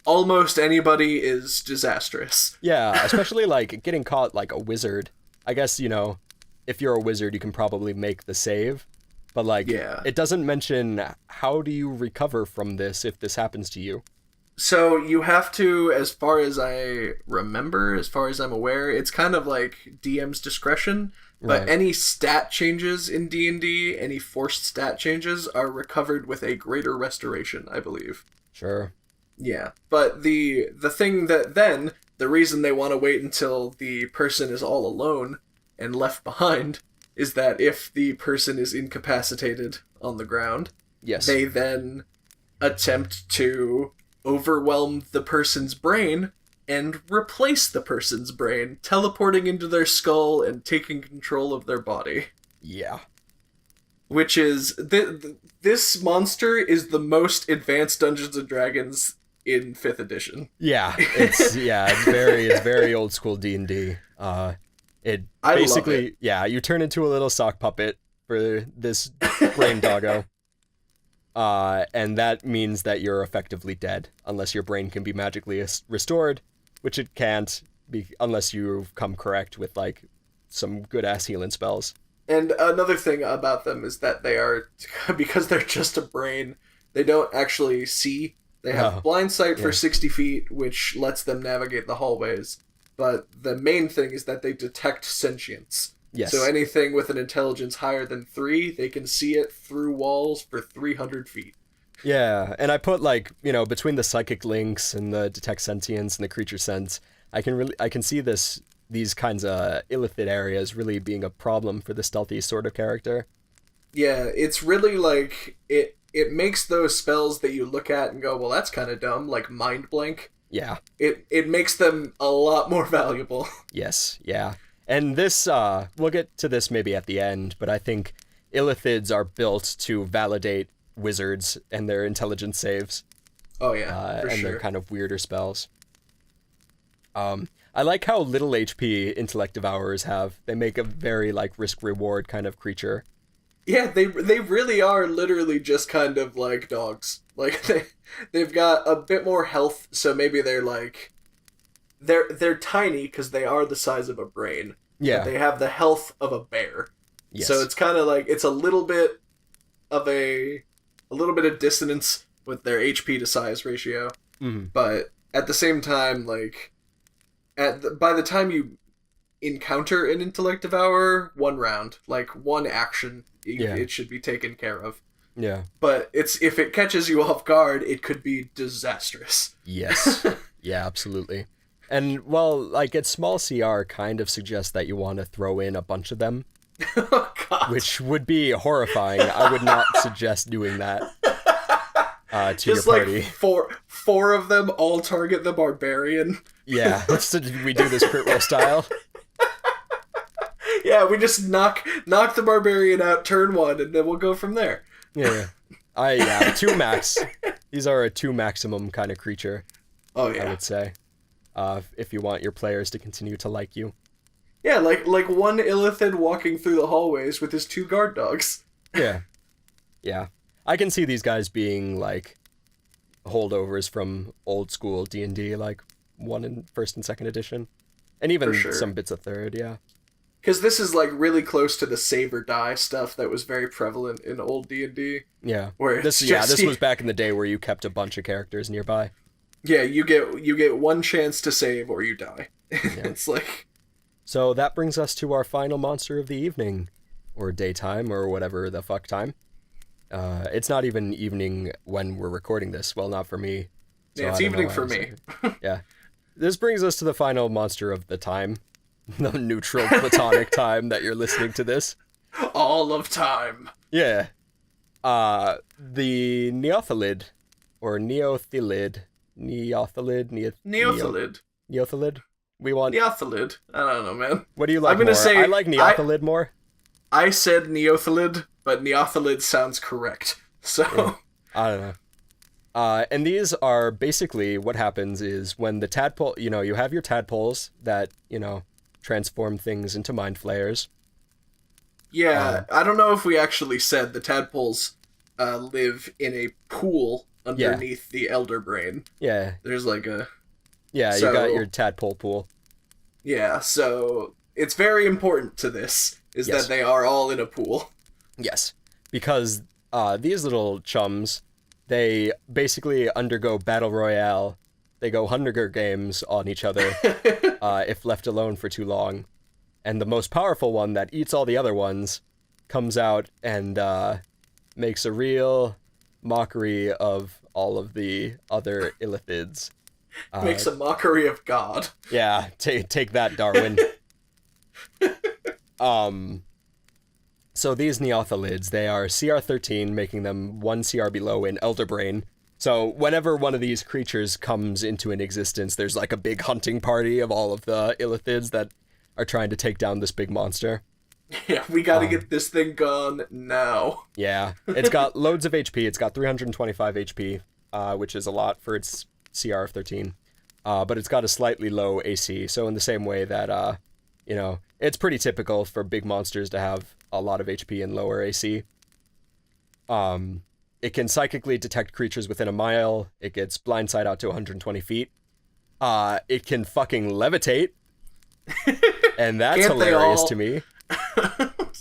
almost anybody is disastrous. Yeah, especially like getting caught like a wizard. I guess, if you're a wizard, you can probably make the save. But like, it doesn't mention how do you recover from this if this happens to you. So you have to, as far as I remember, as far as I'm aware, it's kind of like DM's discretion. But any stat changes in D&D, any forced stat changes, are recovered with a greater restoration, I believe. Sure. Yeah, but the thing that then, the reason they want to wait until the person is all alone and left behind is that if the person is incapacitated on the ground, they then attempt to overwhelm the person's brain and replace the person's brain, teleporting into their skull and taking control of their body. Yeah. Which is... this monster is the most advanced Dungeons & Dragons in 5th edition. Yeah, it's very old school D&D. It basically, you turn into a little sock puppet for this brain doggo. And that means that you're effectively dead unless your brain can be magically restored, which it can't be unless you come correct with like some good ass healing spells. And another thing about them is that they are, because they're just a brain, they don't actually see. They have blind sight for 60 feet, which lets them navigate the hallways. But the main thing is that they detect sentience. Yes. So anything with an intelligence higher than 3, they can see it through walls for 300 feet. Yeah, and I put like, between the psychic links and the detect sentience and the creature sense, I can see these kinds of illithid areas really being a problem for the stealthy sort of character. Yeah, it's really like it makes those spells that you look at and go, well, that's kind of dumb, like Mind Blank. Yeah. It makes them a lot more valuable. Yes, yeah. And this, we'll get to this maybe at the end, but I think illithids are built to validate wizards and their intelligence saves. Oh yeah, for and sure. their kind of weirder spells. I like how little HP Intellect Devourers have. They make a very like risk-reward kind of creature. Yeah, they really are literally just kind of like dogs. Like they've got a bit more health, so maybe they're like they're tiny because they are the size of a brain. Yeah, but they have the health of a bear. Yes. So it's kind of like it's a little bit of dissonance with their HP to size ratio. Mm-hmm. But at the same time, like by the time you encounter an Intellect Devourer, one round, like one action, it should be taken care of. Yeah. But if it catches you off guard, it could be disastrous. Yes. Yeah, absolutely. And well, like its small CR kind of suggests that you want to throw in a bunch of them. Oh, God. Which would be horrifying. I would not suggest doing that to just your party. Like four of them all target the barbarian. Yeah, we do this crit roll style. Yeah, we just knock the barbarian out turn 1, and then we'll go from there. Yeah. 2 max. These are a 2 maximum kind of creature. Oh yeah. I would say. If you want your players to continue to like you. Yeah, like one illithid walking through the hallways with his 2 guard dogs. Yeah. Yeah. I can see these guys being like holdovers from old school D&D, like 1 and 1st and 2nd edition. And even some bits of 3rd, yeah. Because this is like really close to the save or die stuff that was very prevalent in old D&D. Yeah. Where this was back in the day where you kept a bunch of characters nearby. Yeah, you get one chance to save or you die. Yeah. It's like. So that brings us to our final monster of the evening, or daytime, or whatever the fuck time. It's not even evening when we're recording this. Well, not for me. So yeah, it's evening for me. Yeah. This brings us to the final monster of the time. The neutral platonic time that you're listening to this. All of time. Yeah. The Neothelid, or Neothelid. Neothelid? We want... Neothelid. I don't know, man. What do you like more? I like Neothelid more. I said Neothelid, but Neothelid sounds correct. So... Yeah. I don't know. And these are basically what happens is when the tadpole... you have your tadpoles that, transform things into Mind Flayers. Yeah, I don't know if we actually said the tadpoles live in a pool underneath the Elder Brain. Yeah. There's like a... Yeah, you got your tadpole pool. Yeah, so it's very important to this, is that they are all in a pool. Yes, because these little chums, they basically undergo Battle Royale. They go Hunger Games on each other if left alone for too long. And the most powerful one that eats all the other ones comes out and makes a real mockery of all of the other illithids. Makes a mockery of God. Yeah, take that, Darwin. So these Neothelids, they are CR 13, making them 1 CR below in Elder Brain. So whenever one of these creatures comes into an existence, there's like a big hunting party of all of the illithids that are trying to take down this big monster. Yeah, we gotta get this thing gone now. Yeah, it's got loads of HP. It's got 325 HP, which is a lot for its CR of 13. But it's got a slightly low AC, so in the same way that, it's pretty typical for big monsters to have a lot of HP and lower AC. it can psychically detect creatures within a mile. It gets blindside out to 120 feet. It can fucking levitate. And that's hilarious to me.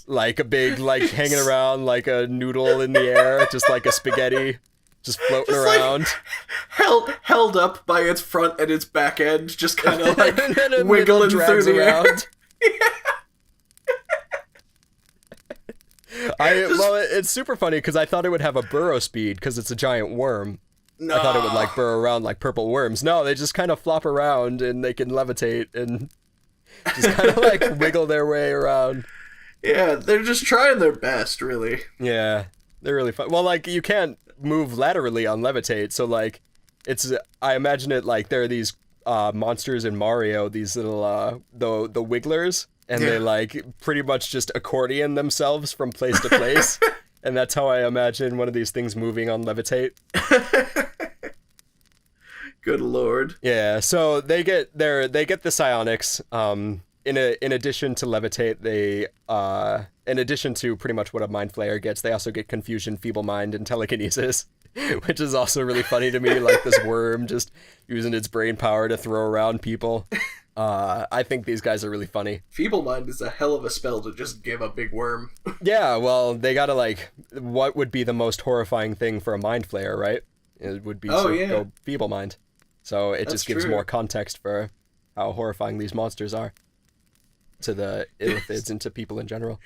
Like a big, like, hanging around like a noodle in the air, just like a spaghetti, just floating just around. Like, held up by its front and its back end, just kind of like wiggling through the around. Well, it's super funny because I thought it would have a burrow speed because it's a giant worm. No. I thought it would like burrow around like purple worms. No, they just kind of flop around and they can levitate and just kind of like wiggle their way around. Yeah, they're just trying their best, really. Yeah, they're really fun. Well, like, you can't move laterally on levitate, so, like, I imagine it like there are these monsters in Mario, these little, the wigglers, and they, like, pretty much just accordion themselves from place to place, and that's how I imagine one of these things moving on levitate. Good lord. Yeah, so they get the psionics, in addition to levitate, they in addition to pretty much what a mind flayer gets, they also get confusion, feeble mind, and telekinesis, which is also really funny to me. Like this worm just using its brain power to throw around people. I think these guys are really funny. Feeble mind is a hell of a spell to just give a big worm. Yeah, well, they gotta like, what would be the most horrifying thing for a mind flayer, right? It would be go feeble mind. So it just gives more context for how horrifying these monsters are to the illithids and to people in general.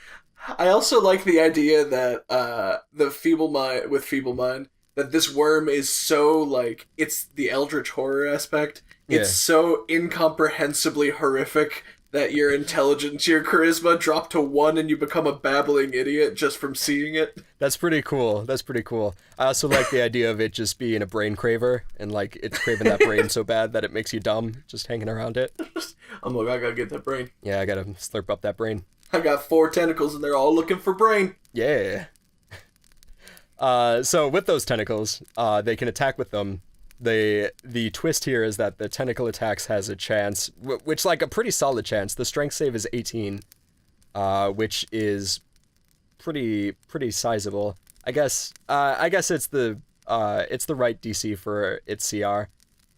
I also like the idea that the feeble mind, that this worm is so, like, it's the eldritch horror aspect. It's so incomprehensibly horrific that your intelligence, your charisma drop to 1 and you become a babbling idiot just from seeing it. That's pretty cool. I also like the idea of it just being a brain craver and, like, it's craving that brain so bad that it makes you dumb just hanging around it. I'm like, I gotta get that brain. Yeah, I gotta slurp up that brain. I got 4 tentacles and they're all looking for brain. Yeah. So with those tentacles, they can attack with them. The twist here is that the tentacle attacks has a chance, which like a pretty solid chance. The strength save is 18, which is pretty sizable. I guess it's the right DC for its CR,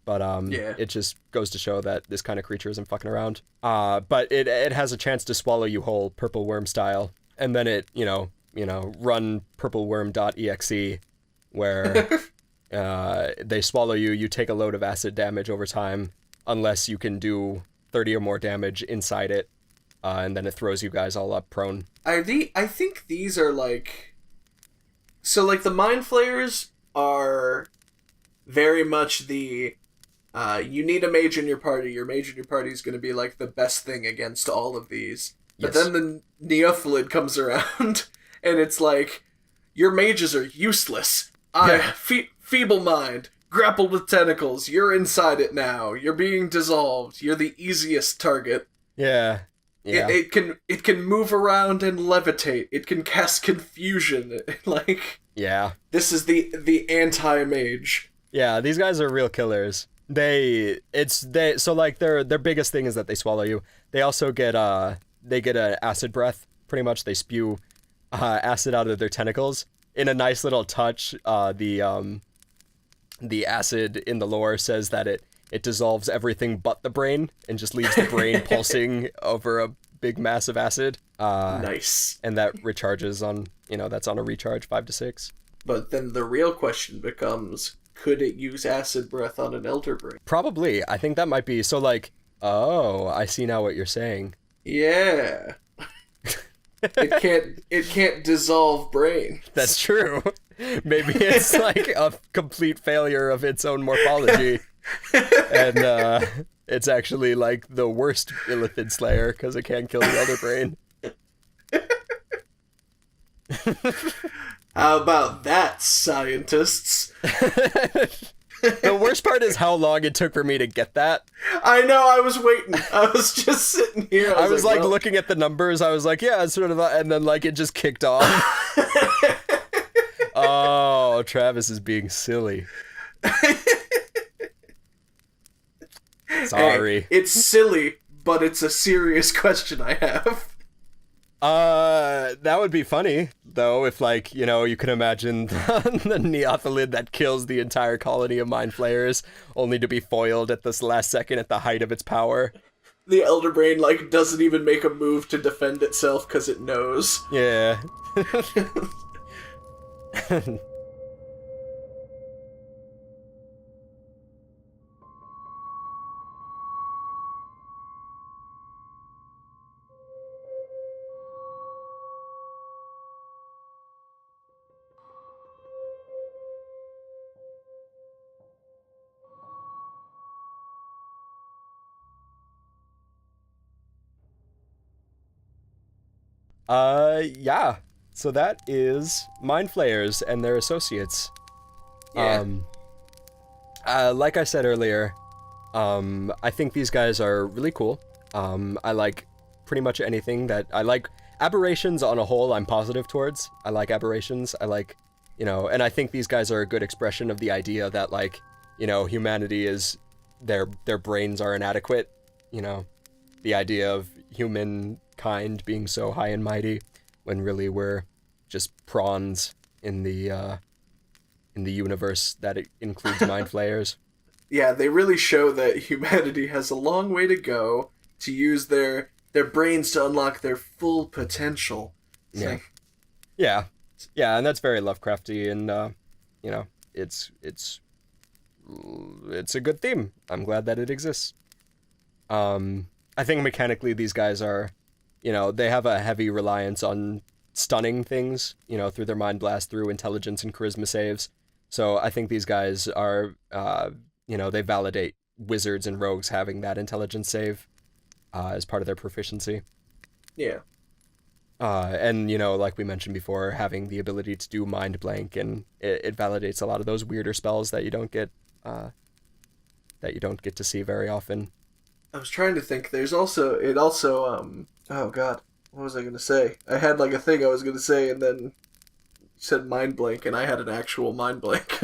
but it just goes to show that this kind of creature isn't fucking around. But it has a chance to swallow you whole, purple worm style, and then it run purpleworm.exe, where they swallow you. You take a load of acid damage over time, unless you can do 30 or more damage inside it, and then it throws you guys all up prone. I think these are like, so like the mind flayers are very much the you need a mage in your party. Your mage in your party is going to be like the best thing against all of these. But then the Neophyllid comes around, and it's like, your mages are useless. Feeble mind, grappled with tentacles, you're inside it now. You're being dissolved. You're the easiest target. Yeah. It can move around and levitate. It can cast confusion. Like, this is the anti-mage. Yeah, these guys are real killers. So like their biggest thing is that they swallow you. They also get an acid breath. Pretty much, they spew acid out of their tentacles. In a nice little touch, the acid in the lore says that it dissolves everything but the brain and just leaves the brain pulsing over a big mass of acid. Nice. And that recharges on, that's on a recharge 5 to 6. But then the real question becomes, could it use acid breath on an elder brain? Probably. I think that might be. So like, oh, I see now what you're saying. Yeah. It can't dissolve brain. That's true. Maybe it's like a complete failure of its own morphology. And it's actually like the worst illithid slayer because it can't kill the elder brain. How about that, scientists? The worst part is how long it took for me to get that. I know, I was waiting. I was just sitting here. I was like looking at the numbers. I was like, yeah, it's sort of, and then like it just kicked off. Oh, Travis is being silly. Sorry. Hey, it's silly, but it's a serious question I have. That would be funny, though, if, like, you know, you can imagine the Neothalid that kills the entire colony of Mind Flayers, only to be foiled at this last second at the height of its power. The Elder Brain, like, doesn't even make a move to defend itself because it knows. Yeah. Yeah. So that is Mind Flayers and their associates. Yeah. Like I said earlier, I think these guys are really cool. I like pretty much anything that I like. Aberrations on a whole, I'm positive towards. I like aberrations. I like, you know, and I think these guys are a good expression of the idea that, like, you know, humanity is their brains are inadequate. You know, the idea of humankind being so high and mighty when really we're just prawns in the universe that it includes Mind Flayers. Yeah, they really show that humanity has a long way to go to use their brains to unlock their full potential. Yeah. Yeah. Yeah, and that's very Lovecrafty, and you know, it's a good theme. I'm glad that it exists. I think mechanically these guys are, you know, they have a heavy reliance on stunning things, you know, through their mind blast, through intelligence and charisma saves. So I think these guys are, you know, they validate wizards and rogues having that intelligence save as part of their proficiency. Yeah. And, you know, like we mentioned before, having the ability to do mind blank, and it validates a lot of those weirder spells that you don't get to see very often. I was trying to think. There's also oh god, what was I gonna say? I had like a thing I was gonna say, and then you said mind blank, and I had an actual mind blank.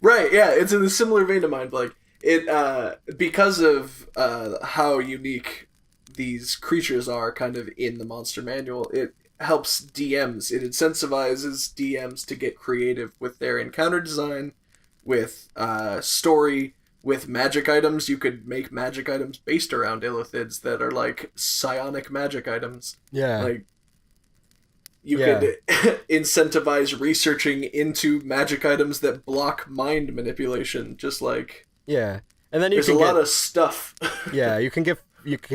Right? Yeah, it's in a similar vein to mind blank. It because of how unique these creatures are, kind of in the monster manual. It helps DMs. It incentivizes DMs to get creative with their encounter design, with story. With magic items, you could make magic items based around illithids that are like psionic magic items. Yeah. Like, you could incentivize researching into magic items that block mind manipulation. Just like, yeah, and then there's a lot of stuff. Yeah, you can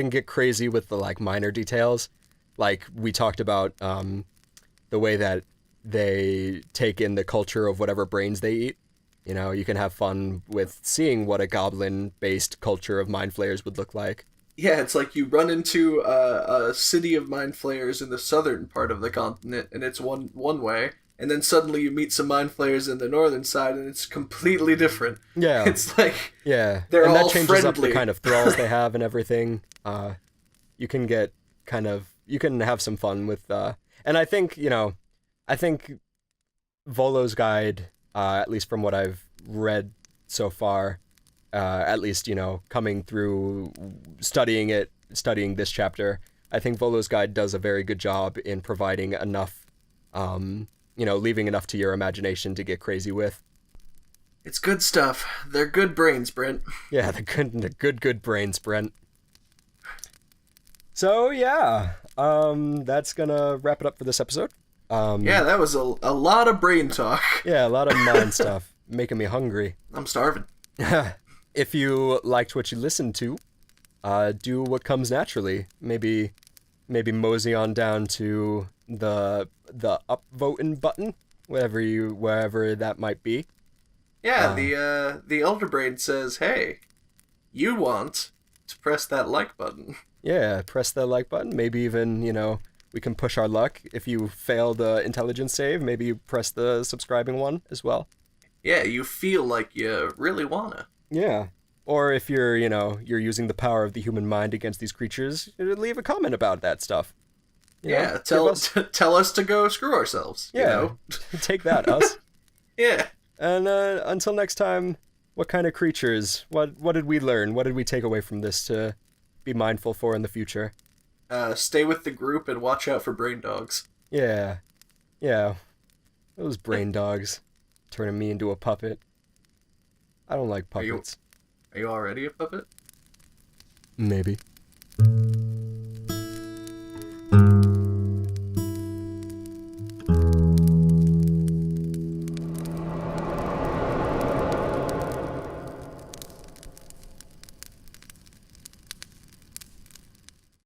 get crazy with the, like, minor details. Like we talked about, the way that they take in the culture of whatever brains they eat. You know, you can have fun with seeing what a goblin-based culture of Mind Flayers would look like. Yeah, it's like you run into a city of Mind Flayers in the southern part of the continent, and it's one way, and then suddenly you meet some Mind Flayers in the northern side, and it's completely different. Yeah. It's like, yeah, they're and all that changes friendly. up the kind of thralls they have and everything. You can get you can have some fun with, and I think Volo's guide, at least from what I've read so far, at least, you know, coming through studying this chapter, I think Volo's guide does a very good job in providing enough, you know, leaving enough to your imagination to get crazy with. It's good stuff. They're good brains, Brent. Yeah, the good brains, Brent. So yeah, that's gonna wrap it up for this episode. Yeah, that was a lot of brain talk. Yeah, a lot of mind stuff, making me hungry. I'm starving. If you liked what you listened to, do what comes naturally. Maybe mosey on down to the upvoting button, wherever that might be. Yeah, the Elder Brain says, hey, you want to press that like button. Yeah, press the like button. Maybe even, you know, we can push our luck. If you fail the intelligence save, maybe you press the subscribing one as well. Yeah, you feel like you really wanna. Yeah. Or if you're using the power of the human mind against these creatures, leave a comment about that stuff. Yeah, tell us to go screw ourselves. Yeah, you know? Take that, us. Yeah. And until next time, what kind of creatures? What did we learn? What did we take away from this to be mindful for in the future? stay with the group and watch out for brain dogs. Yeah. Yeah. Those brain dogs turning me into a puppet. I don't like puppets. Are you already a puppet? Maybe.